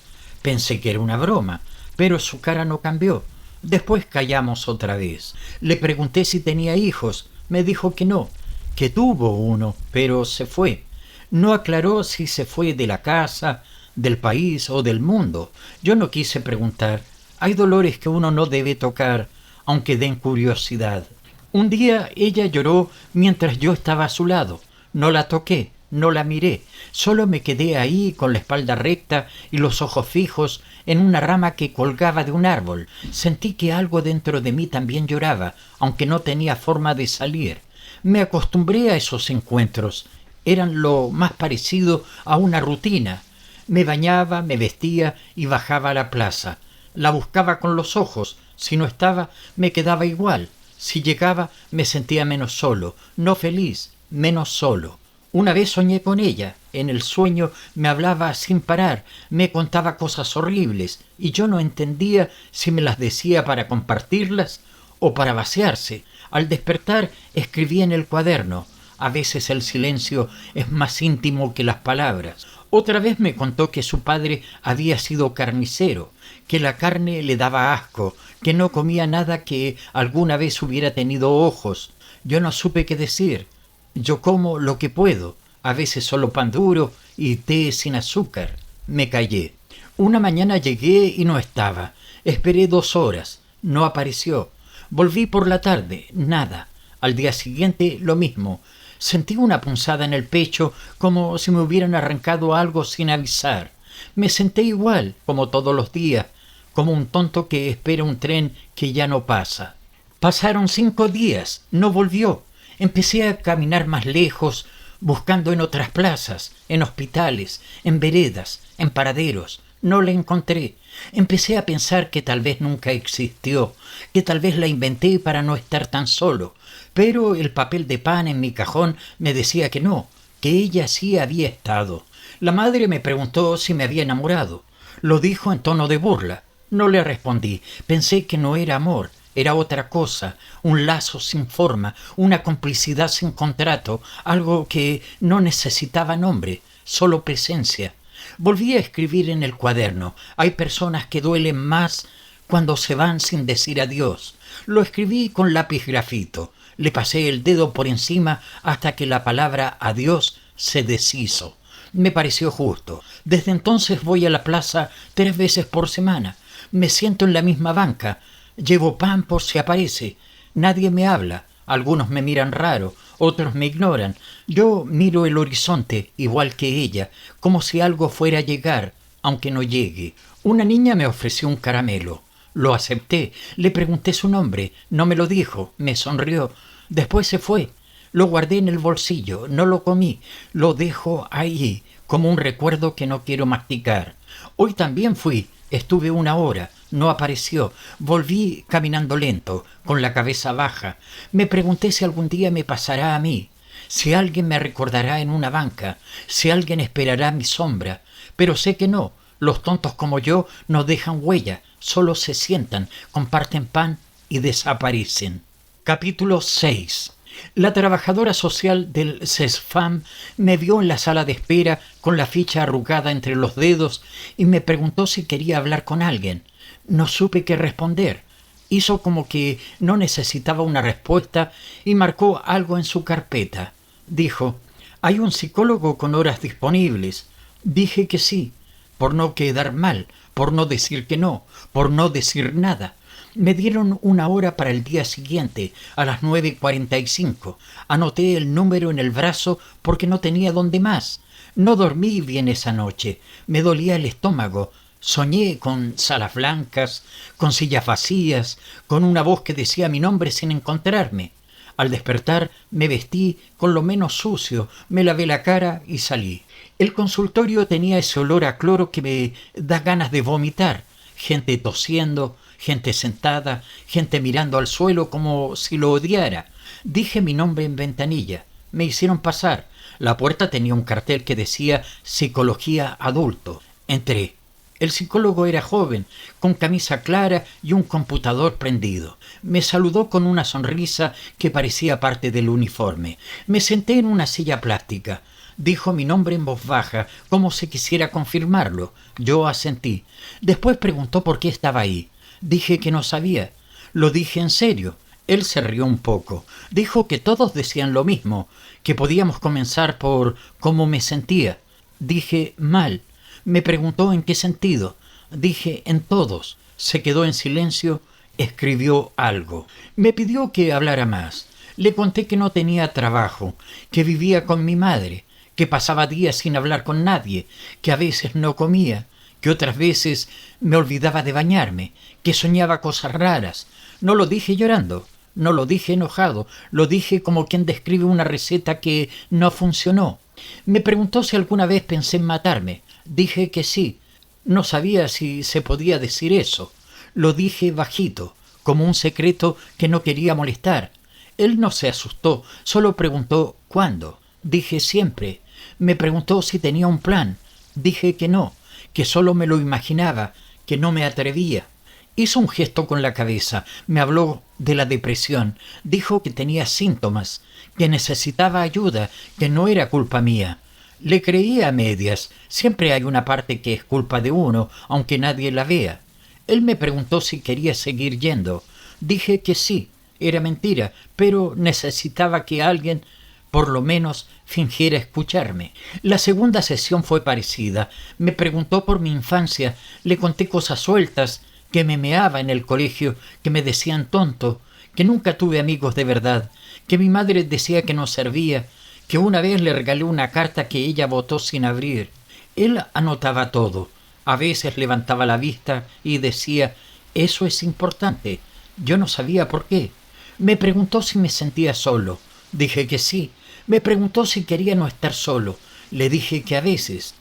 Pensé que era una broma, pero su cara no cambió. Después callamos otra vez. Le pregunté si tenía hijos. Me dijo que no, que tuvo uno, pero se fue. No aclaró si se fue de la casa, del país o del mundo. Yo no quise preguntar. Hay dolores que uno no debe tocar, aunque den curiosidad. Un día ella lloró mientras yo estaba a su lado. No la toqué, no la miré. Solo me quedé ahí con la espalda recta y los ojos fijos en una rama que colgaba de un árbol. Sentí que algo dentro de mí también lloraba, aunque no tenía forma de salir. Me acostumbré a esos encuentros. Eran lo más parecido a una rutina. Me bañaba, me vestía y bajaba a la plaza. La buscaba con los ojos. Si no estaba, me quedaba igual. Si llegaba, me sentía menos solo, no feliz, menos solo. Una vez soñé con ella. En el sueño me hablaba sin parar, me contaba cosas horribles, y yo no entendía si me las decía para compartirlas o para vaciarse. Al despertar, escribí en el cuaderno. A veces el silencio es más íntimo que las palabras. Otra vez me contó que su padre había sido carnicero, que la carne le daba asco, que no comía nada que alguna vez hubiera tenido ojos. Yo no supe qué decir. Yo como lo que puedo, a veces solo pan duro y té sin azúcar. Me callé. Una mañana llegué y no estaba. Esperé 2 horas. No apareció. Volví por la tarde. Nada. Al día siguiente lo mismo. Sentí una punzada en el pecho, como si me hubieran arrancado algo sin avisar. Me senté igual, como todos los días, como un tonto que espera un tren que ya no pasa. Pasaron 5 días. No volvió. Empecé a caminar más lejos, buscando en otras plazas, en hospitales, en veredas, en paraderos. No la encontré. Empecé a pensar que tal vez nunca existió, que tal vez la inventé para no estar tan solo. Pero el papel de pan en mi cajón me decía que no, que ella sí había estado. La madre me preguntó si me había enamorado. Lo dijo en tono de burla. No le respondí. Pensé que no era amor. Era otra cosa, un lazo sin forma, una complicidad sin contrato, algo que no necesitaba nombre, solo presencia. Volví a escribir en el cuaderno. Hay personas que duelen más cuando se van sin decir adiós. Lo escribí con lápiz grafito. Le pasé el dedo por encima hasta que la palabra adiós se deshizo. Me pareció justo. Desde entonces voy a la plaza 3 veces por semana. Me siento en la misma banca. Llevo pan por si aparece. Nadie me habla. Algunos me miran raro, otros me ignoran. Yo miro el horizonte, igual que ella, como si algo fuera a llegar, aunque no llegue. Una niña me ofreció un caramelo. Lo acepté. Le pregunté su nombre. No me lo dijo. Me sonrió. Después se fue. Lo guardé en el bolsillo. No lo comí. Lo dejo ahí, como un recuerdo que no quiero masticar. Hoy también fui. Estuve 1 hora. No apareció. Volví caminando lento, con la cabeza baja. Me pregunté si algún día me pasará a mí, si alguien me recordará en una banca, si alguien esperará mi sombra. Pero sé que no. Los tontos como yo no dejan huella, solo se sientan, comparten pan y desaparecen. Capítulo 6. La trabajadora social del CESFAM me vio en la sala de espera con la ficha arrugada entre los dedos y me preguntó si quería hablar con alguien. No supe qué responder. Hizo como que no necesitaba una respuesta y marcó algo en su carpeta. Dijo: «¿Hay un psicólogo con horas disponibles?». Dije que sí, por no quedar mal, por no decir que no, por no decir nada. Me dieron 1 hora para el día siguiente, a las 9:45. Anoté el número en el brazo porque no tenía dónde más. No dormí bien esa noche. Me dolía el estómago. Soñé con salas blancas, con sillas vacías, con una voz que decía mi nombre sin encontrarme. Al despertar me vestí con lo menos sucio, me lavé la cara y salí. El consultorio tenía ese olor a cloro que me da ganas de vomitar. Gente tosiendo, gente sentada, gente mirando al suelo como si lo odiara. Dije mi nombre en ventanilla. Me hicieron pasar. La puerta tenía un cartel que decía «Psicología adulto». Entré. El psicólogo era joven, con camisa clara y un computador prendido. Me saludó con una sonrisa que parecía parte del uniforme. Me senté en una silla plástica. Dijo mi nombre en voz baja, como si quisiera confirmarlo. Yo asentí. Después preguntó por qué estaba ahí. Dije que no sabía. Lo dije en serio. Él se rió un poco. Dijo que todos decían lo mismo, que podíamos comenzar por cómo me sentía. Dije mal. Me preguntó en qué sentido. Dije en todos. Se quedó en silencio. Escribió algo. Me pidió que hablara más. Le conté que no tenía trabajo, que vivía con mi madre, que pasaba días sin hablar con nadie, que a veces no comía, que otras veces me olvidaba de bañarme, que soñaba cosas raras. No lo dije llorando, no lo dije enojado, lo dije como quien describe una receta que no funcionó. Me preguntó si alguna vez pensé en matarme. Dije que sí. No sabía si se podía decir eso. Lo dije bajito, como un secreto que no quería molestar. Él no se asustó, solo preguntó ¿cuándo? Dije siempre. Me preguntó si tenía un plan. Dije que no, que solo me lo imaginaba, que no me atrevía. Hizo un gesto con la cabeza, me habló de la depresión, dijo que tenía síntomas, que necesitaba ayuda, que no era culpa mía. Le creía a medias, siempre hay una parte que es culpa de uno, aunque nadie la vea. Él me preguntó si quería seguir yendo. Dije que sí, era mentira, pero necesitaba que alguien, por lo menos, fingiera escucharme. La segunda sesión fue parecida. Me preguntó por mi infancia, le conté cosas sueltas, que me meaba en el colegio, que me decían tonto, que nunca tuve amigos de verdad, que mi madre decía que no servía, que una vez le regalé una carta que ella botó sin abrir. Él anotaba todo. A veces levantaba la vista y decía, «Eso es importante». Yo no sabía por qué. Me preguntó si me sentía solo. Dije que sí. Me preguntó si quería no estar solo. Le dije que a veces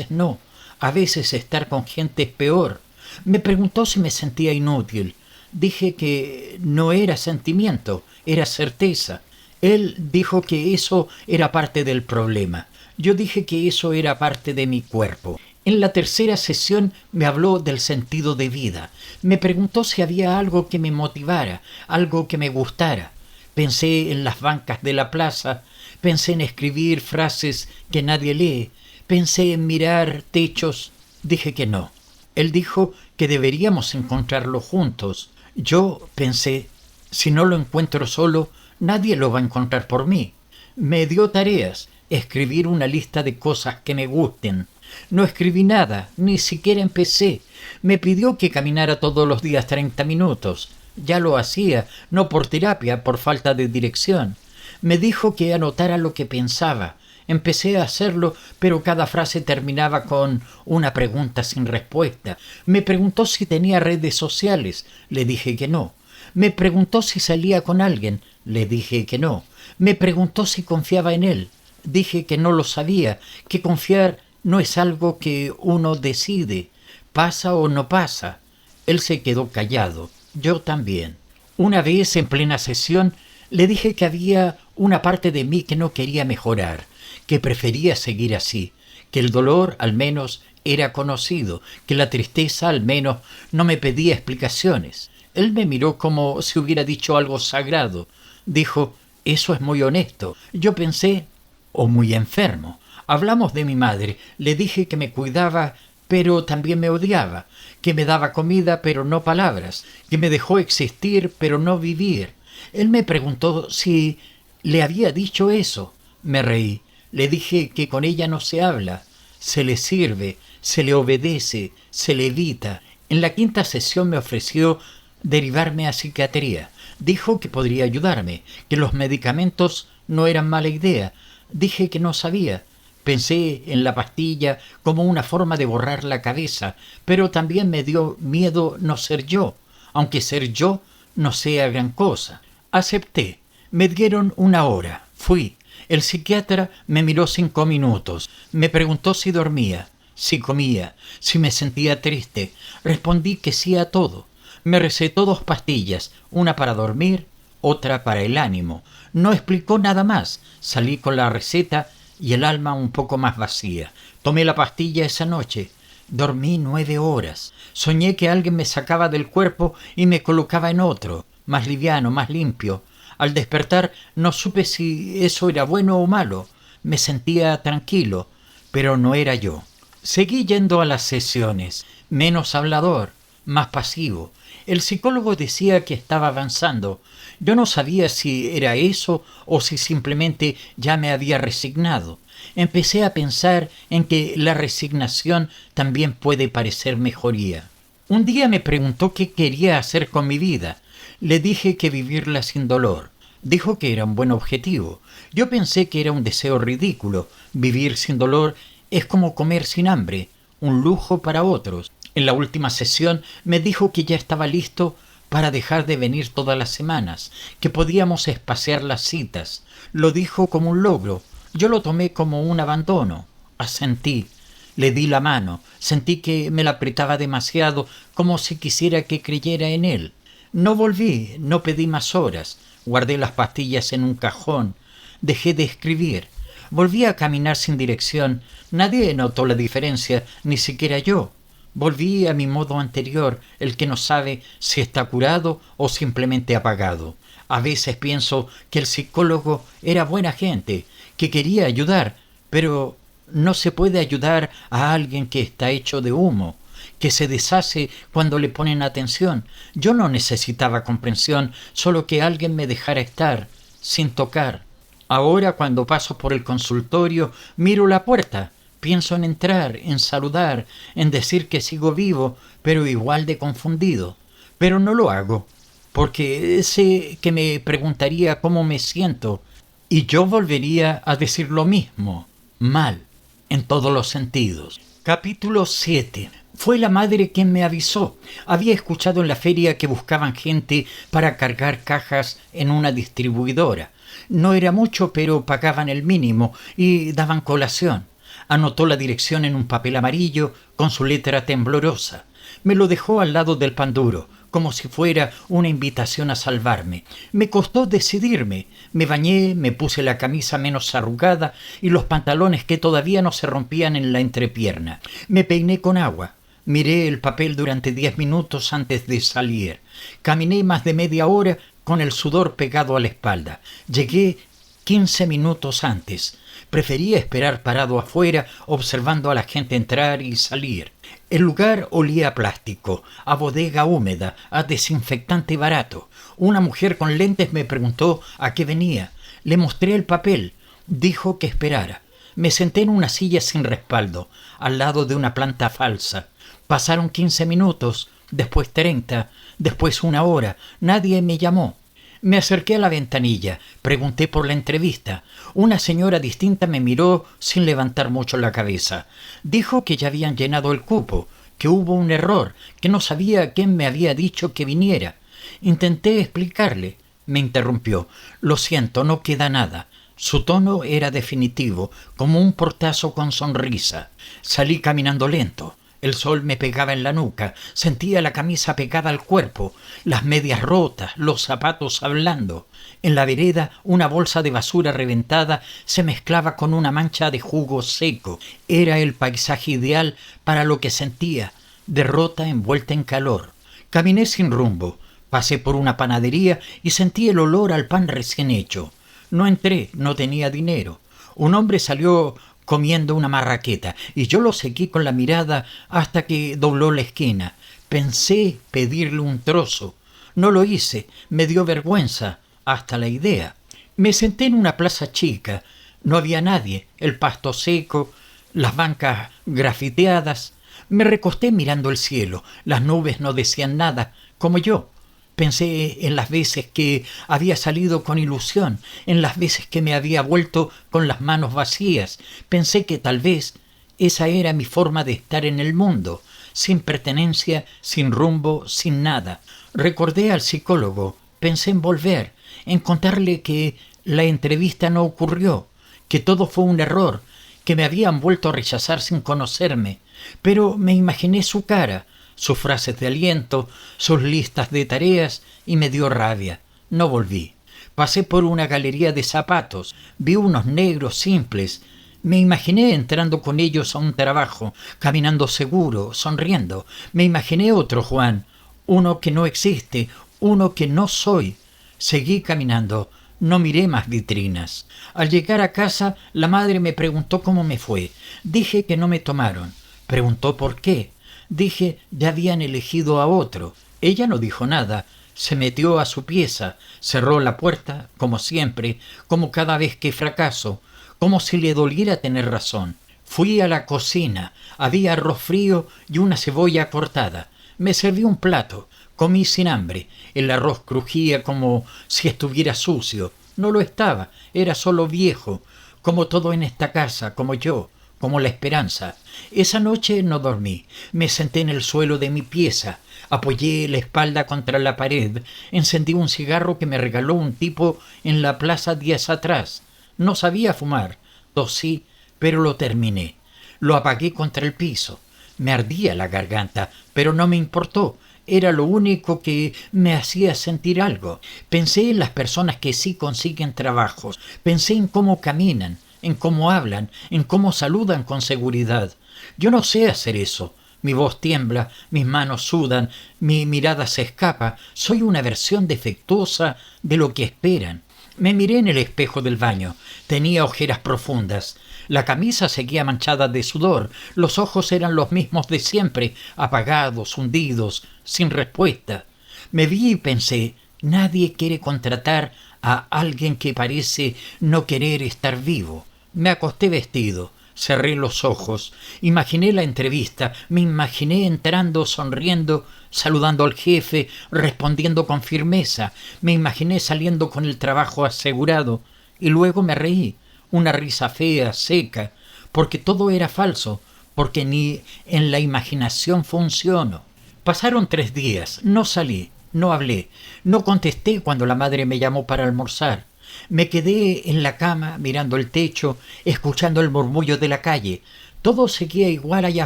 no. A veces estar con gente es peor. Me preguntó si me sentía inútil. Dije que no era sentimiento, era certeza. Él dijo que eso era parte del problema. Yo dije que eso era parte de mi cuerpo. En la tercera sesión me habló del sentido de vida. Me preguntó si había algo que me motivara, algo que me gustara. Pensé en las bancas de la plaza, pensé en escribir frases que nadie lee, Pensé en mirar techos. Dije que no. Él dijo que deberíamos encontrarlo juntos. Yo pensé, si no lo encuentro solo, nadie lo va a encontrar por mí. Me dio tareas, escribir una lista de cosas que me gusten. No escribí nada, ni siquiera empecé. Me pidió que caminara todos los días 30 minutos. Ya lo hacía, no por terapia, por falta de dirección. Me dijo que anotara lo que pensaba. Empecé a hacerlo, pero cada frase terminaba con una pregunta sin respuesta. Me preguntó si tenía redes sociales. Le dije que no. Me preguntó si salía con alguien. Le dije que no. Me preguntó si confiaba en él. Dije que no lo sabía, que confiar no es algo que uno decide. Pasa o no pasa. Él se quedó callado. Yo también. Una vez, en plena sesión, le dije que había una parte de mí que no quería mejorar, que prefería seguir así, que el dolor al menos era conocido, que la tristeza al menos no me pedía explicaciones. Él me miró como si hubiera dicho algo sagrado. Dijo, eso es muy honesto. Yo pensé, o muy enfermo. Hablamos de mi madre. Le dije que me cuidaba, pero también me odiaba, que me daba comida, pero no palabras, que me dejó existir, pero no vivir. Él me preguntó si le había dicho eso. Me reí. Le dije que con ella no se habla, se le sirve, se le obedece, se le evita. En la quinta sesión me ofreció derivarme a psiquiatría. Dijo que podría ayudarme, que los medicamentos no eran mala idea. Dije que no sabía. Pensé en la pastilla como una forma de borrar la cabeza, pero también me dio miedo no ser yo, aunque ser yo no sea gran cosa. Acepté. Me dieron 1 hora. Fui. El psiquiatra me miró 5 minutos. Me preguntó si dormía, si comía, si me sentía triste. Respondí que sí a todo. Me recetó 2 pastillas, una para dormir, otra para el ánimo. No explicó nada más. Salí con la receta y el alma un poco más vacía. Tomé la pastilla esa noche. Dormí 9 horas. Soñé que alguien me sacaba del cuerpo y me colocaba en otro, más liviano, más limpio. Al despertar no supe si eso era bueno o malo. Me sentía tranquilo, pero no era yo. Seguí yendo a las sesiones, menos hablador, más pasivo. El psicólogo decía que estaba avanzando. Yo no sabía si era eso o si simplemente ya me había resignado. Empecé a pensar en que la resignación también puede parecer mejoría. Un día me preguntó qué quería hacer con mi vida. Le dije que vivirla sin dolor. Dijo que era un buen objetivo. Yo pensé que era un deseo ridículo. Vivir sin dolor es como comer sin hambre, un lujo para otros. En la última sesión me dijo que ya estaba listo para dejar de venir todas las semanas, que podíamos espaciar las citas. Lo dijo como un logro. Yo lo tomé como un abandono. Asentí. Le di la mano. Sentí que me la apretaba demasiado, como si quisiera que creyera en él. No volví, no pedí más horas. Guardé las pastillas en un cajón. Dejé de escribir. Volví a caminar sin dirección. Nadie notó la diferencia, ni siquiera yo. Volví a mi modo anterior, el que no sabe si está curado o simplemente apagado. A veces pienso que el psicólogo era buena gente, que quería ayudar, pero no se puede ayudar a alguien que está hecho de humo, que se deshace cuando le ponen atención. Yo no necesitaba comprensión, solo que alguien me dejara estar, sin tocar. Ahora, cuando paso por el consultorio, miro la puerta. Pienso en entrar, en saludar, en decir que sigo vivo, pero igual de confundido. Pero no lo hago, porque sé que me preguntaría cómo me siento, y yo volvería a decir lo mismo, mal, en todos los sentidos. Capítulo 7. Fue la madre quien me avisó. Había escuchado en la feria que buscaban gente para cargar cajas en una distribuidora. No era mucho, pero pagaban el mínimo y daban colación. Anotó la dirección en un papel amarillo con su letra temblorosa. Me lo dejó al lado del pan duro, como si fuera una invitación a salvarme. Me costó decidirme. Me bañé, me puse la camisa menos arrugada y los pantalones que todavía no se rompían en la entrepierna. Me peiné con agua. Miré el papel durante 10 minutos antes de salir. Caminé más de media hora con el sudor pegado a la espalda. Llegué 15 minutos antes. Prefería esperar parado afuera, observando a la gente entrar y salir. El lugar olía a plástico, a bodega húmeda, a desinfectante barato. Una mujer con lentes me preguntó a qué venía. Le mostré el papel. Dijo que esperara. Me senté en una silla sin respaldo, al lado de una planta falsa. Pasaron 15 minutos, después 30, después 1 hora. Nadie me llamó. Me acerqué a la ventanilla, pregunté por la entrevista. Una señora distinta me miró sin levantar mucho la cabeza. Dijo que ya habían llenado el cupo, que hubo un error, que no sabía quién me había dicho que viniera. Intenté explicarle. Me interrumpió. Lo siento, no queda nada. Su tono era definitivo, como un portazo con sonrisa. Salí caminando lento. El sol me pegaba en la nuca, sentía la camisa pegada al cuerpo, las medias rotas, los zapatos hablando. En la vereda una bolsa de basura reventada se mezclaba con una mancha de jugo seco. Era el paisaje ideal para lo que sentía, derrota envuelta en calor. Caminé sin rumbo, pasé por una panadería y sentí el olor al pan recién hecho. No entré, no tenía dinero. Un hombre salió comiendo una marraqueta, y yo lo seguí con la mirada hasta que dobló la esquina. Pensé pedirle un trozo. No lo hice, me dio vergüenza, hasta la idea. Me senté en una plaza chica. No había nadie, el pasto seco, las bancas grafiteadas. Me recosté mirando el cielo. Las nubes no decían nada, como yo. Pensé en las veces que había salido con ilusión, en las veces que me había vuelto con las manos vacías. Pensé que tal vez esa era mi forma de estar en el mundo, sin pertenencia, sin rumbo, sin nada. Recordé al psicólogo, pensé en volver, en contarle que la entrevista no ocurrió, que todo fue un error, que me habían vuelto a rechazar sin conocerme. Pero me imaginé su cara, sus frases de aliento, sus listas de tareas, y me dio rabia. No volví. Pasé por una galería de zapatos, vi unos negros simples. Me imaginé entrando con ellos a un trabajo, caminando seguro, sonriendo. Me imaginé otro Juan, uno que no existe, uno que no soy. Seguí caminando, no miré más vitrinas. Al llegar a casa, la madre me preguntó cómo me fue. Dije que no me tomaron. Preguntó por qué. Dije, ya habían elegido a otro. Ella no dijo nada. Se metió a su pieza, cerró la puerta, como siempre, como cada vez que fracaso, como si le doliera tener razón. Fui a la cocina. Había arroz frío y una cebolla cortada. Me serví un plato. Comí sin hambre. El arroz crujía como si estuviera sucio. No lo estaba. Era solo viejo. Como todo en esta casa, como yo, como la esperanza. Esa noche no dormí. Me senté en el suelo de mi pieza, apoyé la espalda contra la pared, encendí un cigarro que me regaló un tipo en la plaza días atrás. No sabía fumar, tosí, pero lo terminé. Lo apagué contra el piso. Me ardía la garganta, pero no me importó. Era lo único que me hacía sentir algo. Pensé en las personas que sí consiguen trabajos. Pensé en cómo caminan, en cómo hablan, en cómo saludan con seguridad. Yo no sé hacer eso. Mi voz tiembla, mis manos sudan, mi mirada se escapa. Soy una versión defectuosa de lo que esperan. Me miré en el espejo del baño. Tenía ojeras profundas. La camisa seguía manchada de sudor. Los ojos eran los mismos de siempre, apagados, hundidos, sin respuesta. Me vi y pensé, nadie quiere contratar a alguien que parece no querer estar vivo. Me acosté vestido, cerré los ojos, imaginé la entrevista, me imaginé entrando, sonriendo, saludando al jefe, respondiendo con firmeza, me imaginé saliendo con el trabajo asegurado, y luego me reí, una risa fea, seca, porque todo era falso, porque ni en la imaginación funcionó. Pasaron 3 días, no salí, no hablé, no contesté cuando la madre me llamó para almorzar. Me quedé en la cama mirando el techo, escuchando el murmullo de la calle. Todo seguía igual allá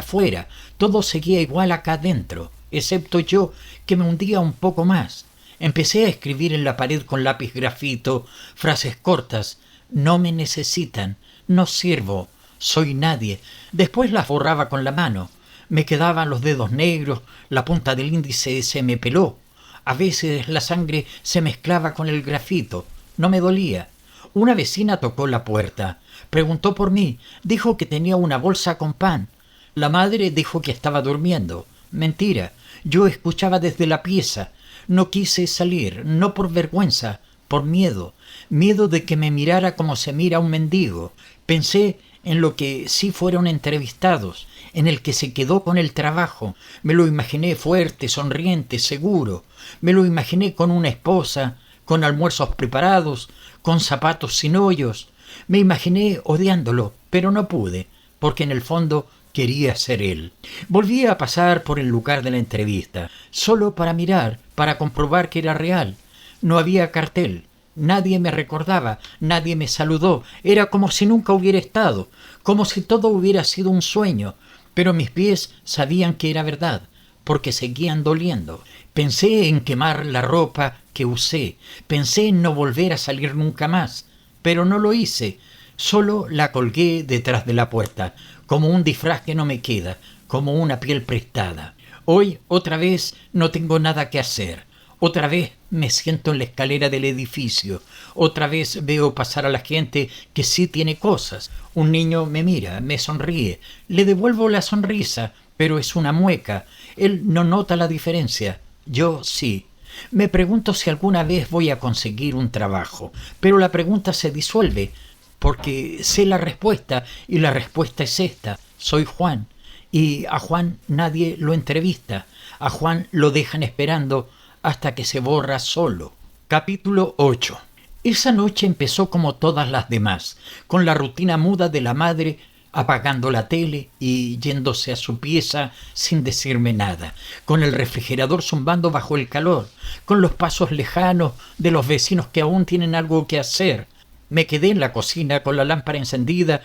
afuera, todo seguía igual acá adentro, excepto yo, que me hundía un poco más. Empecé a escribir en la pared con lápiz grafito frases cortas. No me necesitan, no sirvo, soy nadie. Después las borraba con la mano. Me quedaban los dedos negros, la punta del índice se me peló. A veces la sangre se mezclaba con el grafito. No me dolía. Una vecina tocó la puerta. Preguntó por mí. Dijo que tenía una bolsa con pan. La madre dijo que estaba durmiendo. Mentira. Yo escuchaba desde la pieza. No quise salir, no por vergüenza, por miedo. Miedo de que me mirara como se mira a un mendigo. Pensé en lo que sí fueron entrevistados, en el que se quedó con el trabajo. Me lo imaginé fuerte, sonriente, seguro. Me lo imaginé con una esposa, con almuerzos preparados, con zapatos sin hoyos. Me imaginé odiándolo, pero no pude, porque en el fondo quería ser él. Volví a pasar por el lugar de la entrevista, solo para mirar, para comprobar que era real. No había cartel. Nadie me recordaba, nadie me saludó. Era como si nunca hubiera estado, como si todo hubiera sido un sueño. Pero mis pies sabían que era verdad, porque seguían doliendo. Pensé en quemar la ropa que usé. Pensé en no volver a salir nunca más. Pero no lo hice. Solo la colgué detrás de la puerta, como un disfraz que no me queda, como una piel prestada. Hoy, otra vez, no tengo nada que hacer. Otra vez me siento en la escalera del edificio. Otra vez veo pasar a la gente que sí tiene cosas. Un niño me mira, me sonríe. Le devuelvo la sonrisa, pero es una mueca. Él no nota la diferencia. Yo sí. Me pregunto si alguna vez voy a conseguir un trabajo, pero la pregunta se disuelve, porque sé la respuesta, y la respuesta es esta. Soy Juan, y a Juan nadie lo entrevista. A Juan lo dejan esperando hasta que se borra solo. Capítulo 8. Esa noche empezó como todas las demás, con la rutina muda de la madre apagando la tele y yéndose a su pieza sin decirme nada, con el refrigerador zumbando bajo el calor, con los pasos lejanos de los vecinos que aún tienen algo que hacer. Me quedé en la cocina con la lámpara encendida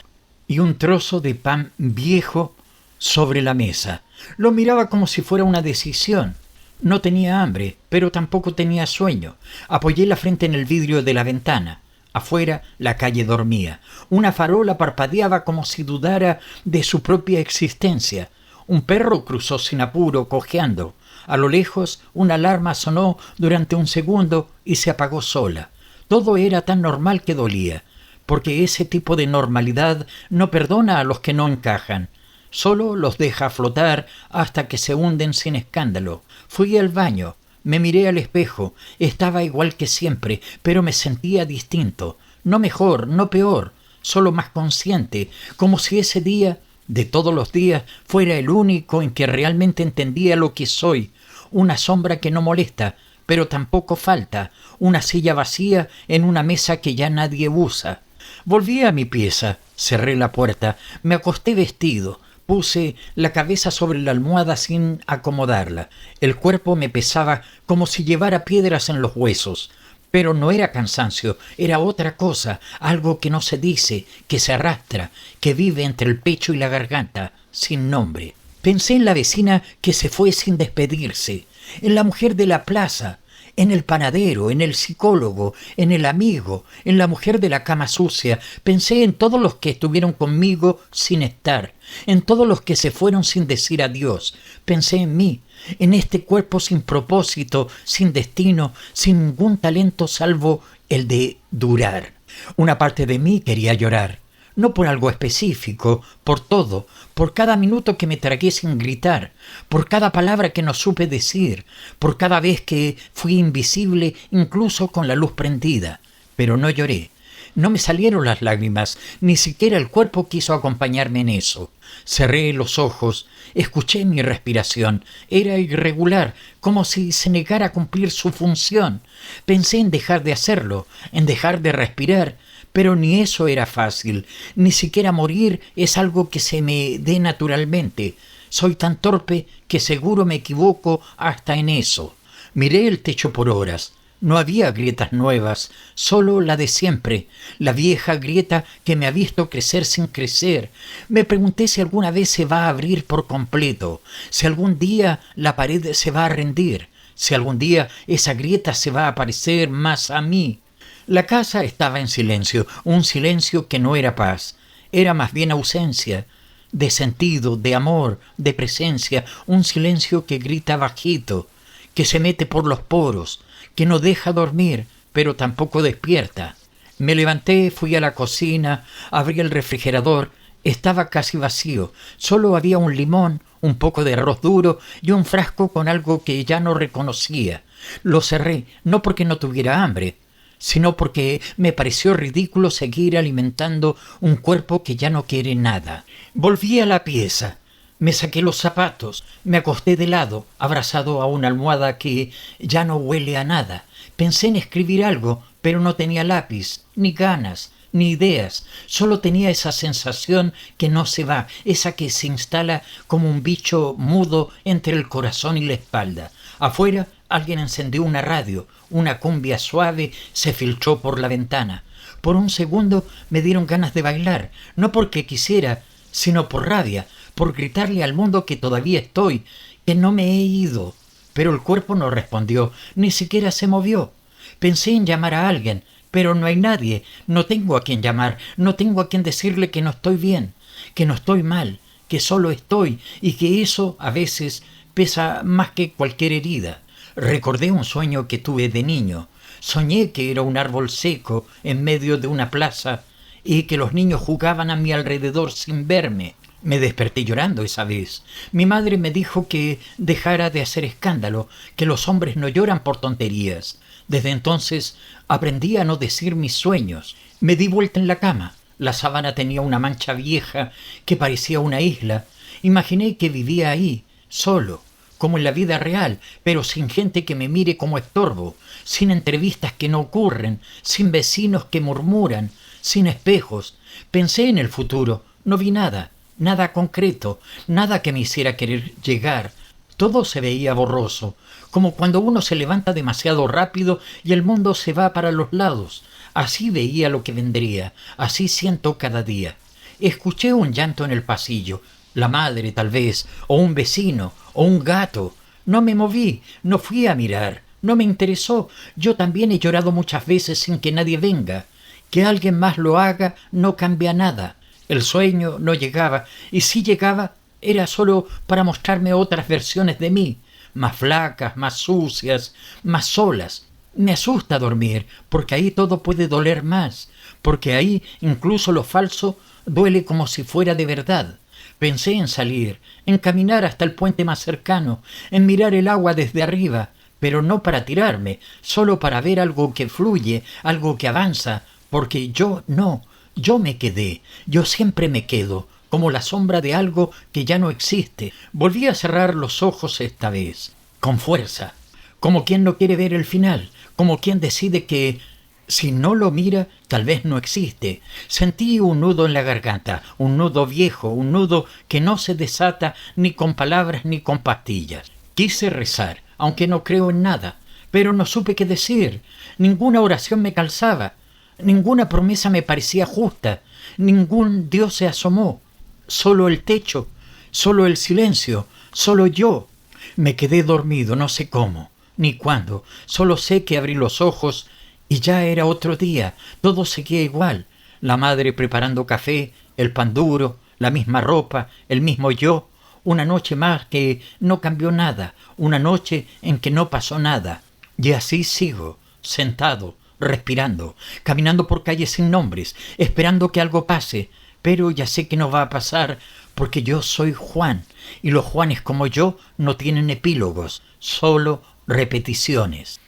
y un trozo de pan viejo sobre la mesa. Lo miraba como si fuera una decisión. No tenía hambre, pero tampoco tenía sueño. Apoyé la frente en el vidrio de la ventana. Afuera la calle dormía. Una farola parpadeaba como si dudara de su propia existencia. Un perro cruzó sin apuro, cojeando. A lo lejos una alarma sonó durante un segundo y se apagó sola. Todo era tan normal que dolía, porque ese tipo de normalidad no perdona a los que no encajan. Solo los deja flotar hasta que se hunden sin escándalo. Fui al baño, me miré al espejo, estaba igual que siempre, pero me sentía distinto, no mejor, no peor, solo más consciente, como si ese día, de todos los días, fuera el único en que realmente entendía lo que soy, una sombra que no molesta, pero tampoco falta, una silla vacía en una mesa que ya nadie usa. Volví a mi pieza, cerré la puerta, me acosté vestido. Puse la cabeza sobre la almohada sin acomodarla. El cuerpo me pesaba como si llevara piedras en los huesos. Pero no era cansancio, era otra cosa, algo que no se dice, que se arrastra, que vive entre el pecho y la garganta, sin nombre. Pensé en la vecina que se fue sin despedirse, en la mujer de la plaza, en el panadero, en el psicólogo, en el amigo, en la mujer de la cama sucia. Pensé en todos los que estuvieron conmigo sin estar, en todos los que se fueron sin decir adiós. Pensé en mí, en este cuerpo sin propósito, sin destino, sin ningún talento salvo el de durar. Una parte de mí quería llorar. No por algo específico, por todo, por cada minuto que me tragué sin gritar, por cada palabra que no supe decir, por cada vez que fui invisible incluso con la luz prendida. Pero no lloré, no me salieron las lágrimas, ni siquiera el cuerpo quiso acompañarme en eso. Cerré los ojos, escuché mi respiración, era irregular, como si se negara a cumplir su función. Pensé en dejar de hacerlo, en dejar de respirar, pero ni eso era fácil, ni siquiera morir es algo que se me dé naturalmente. Soy tan torpe que seguro me equivoco hasta en eso. Miré el techo por horas. No había grietas nuevas, solo la de siempre, la vieja grieta que me ha visto crecer sin crecer. Me pregunté si alguna vez se va a abrir por completo, si algún día la pared se va a rendir, si algún día esa grieta se va a parecer más a mí. La casa estaba en silencio, un silencio que no era paz, era más bien ausencia, de sentido, de amor, de presencia, un silencio que grita bajito, que se mete por los poros, que no deja dormir, pero tampoco despierta. Me levanté, fui a la cocina, abrí el refrigerador. Estaba casi vacío. Solo había un limón, un poco de arroz duro y un frasco con algo que ya no reconocía. Lo cerré, no porque no tuviera hambre, sino porque me pareció ridículo seguir alimentando un cuerpo que ya no quiere nada. Volví a la pieza. Me saqué los zapatos, me acosté de lado, abrazado a una almohada que ya no huele a nada. Pensé en escribir algo, pero no tenía lápiz, ni ganas, ni ideas. Solo tenía esa sensación que no se va, esa que se instala como un bicho mudo entre el corazón y la espalda. Afuera alguien encendió una radio, una cumbia suave se filtró por la ventana. Por un segundo me dieron ganas de bailar, no porque quisiera, sino por rabia, por gritarle al mundo que todavía estoy, que no me he ido. Pero el cuerpo no respondió, ni siquiera se movió. Pensé en llamar a alguien, pero no hay nadie, no tengo a quien llamar, no tengo a quien decirle que no estoy bien, que no estoy mal, que solo estoy, y que eso a veces pesa más que cualquier herida. Recordé un sueño que tuve de niño. Soñé que era un árbol seco en medio de una plaza y que los niños jugaban a mi alrededor sin verme. Me desperté llorando esa vez. Mi madre me dijo que dejara de hacer escándalo, que los hombres no lloran por tonterías. Desde entonces aprendí a no decir mis sueños. Me di vuelta en la cama. La sábana tenía una mancha vieja que parecía una isla. Imaginé que vivía ahí, solo, como en la vida real, pero sin gente que me mire como estorbo, sin entrevistas que no ocurren, sin vecinos que murmuran, sin espejos. Pensé en el futuro, no vi nada, nada concreto, nada que me hiciera querer llegar. Todo se veía borroso, como cuando uno se levanta demasiado rápido y el mundo se va para los lados. Así veía lo que vendría, así siento cada día. Escuché un llanto en el pasillo, la madre tal vez, o un vecino, o un gato. No me moví, no fui a mirar, no me interesó. Yo también he llorado muchas veces sin que nadie venga. Que alguien más lo haga no cambia nada. El sueño no llegaba, y si llegaba era solo para mostrarme otras versiones de mí, más flacas, más sucias, más solas. Me asusta dormir, porque ahí todo puede doler más, porque ahí incluso lo falso duele como si fuera de verdad. Pensé en salir, en caminar hasta el puente más cercano, en mirar el agua desde arriba, pero no para tirarme, solo para ver algo que fluye, algo que avanza, porque yo no, yo me quedé, yo siempre me quedo, como la sombra de algo que ya no existe. Volví a cerrar los ojos esta vez, con fuerza, como quien no quiere ver el final, como quien decide que si no lo mira, tal vez no existe. Sentí un nudo en la garganta, un nudo viejo, un nudo que no se desata ni con palabras ni con pastillas. Quise rezar, aunque no creo en nada, pero no supe qué decir. Ninguna oración me calzaba, ninguna promesa me parecía justa, ningún Dios se asomó. Solo el techo, solo el silencio, solo yo. Me quedé dormido, no sé cómo, ni cuándo. Solo sé que abrí los ojos y ya era otro día, todo seguía igual. La madre preparando café, el pan duro, la misma ropa, el mismo yo. Una noche más que no cambió nada, una noche en que no pasó nada. Y así sigo, sentado, respirando, caminando por calles sin nombres, esperando que algo pase. Pero ya sé que no va a pasar, porque yo soy Juan, y los Juanes como yo no tienen epílogos, solo repeticiones.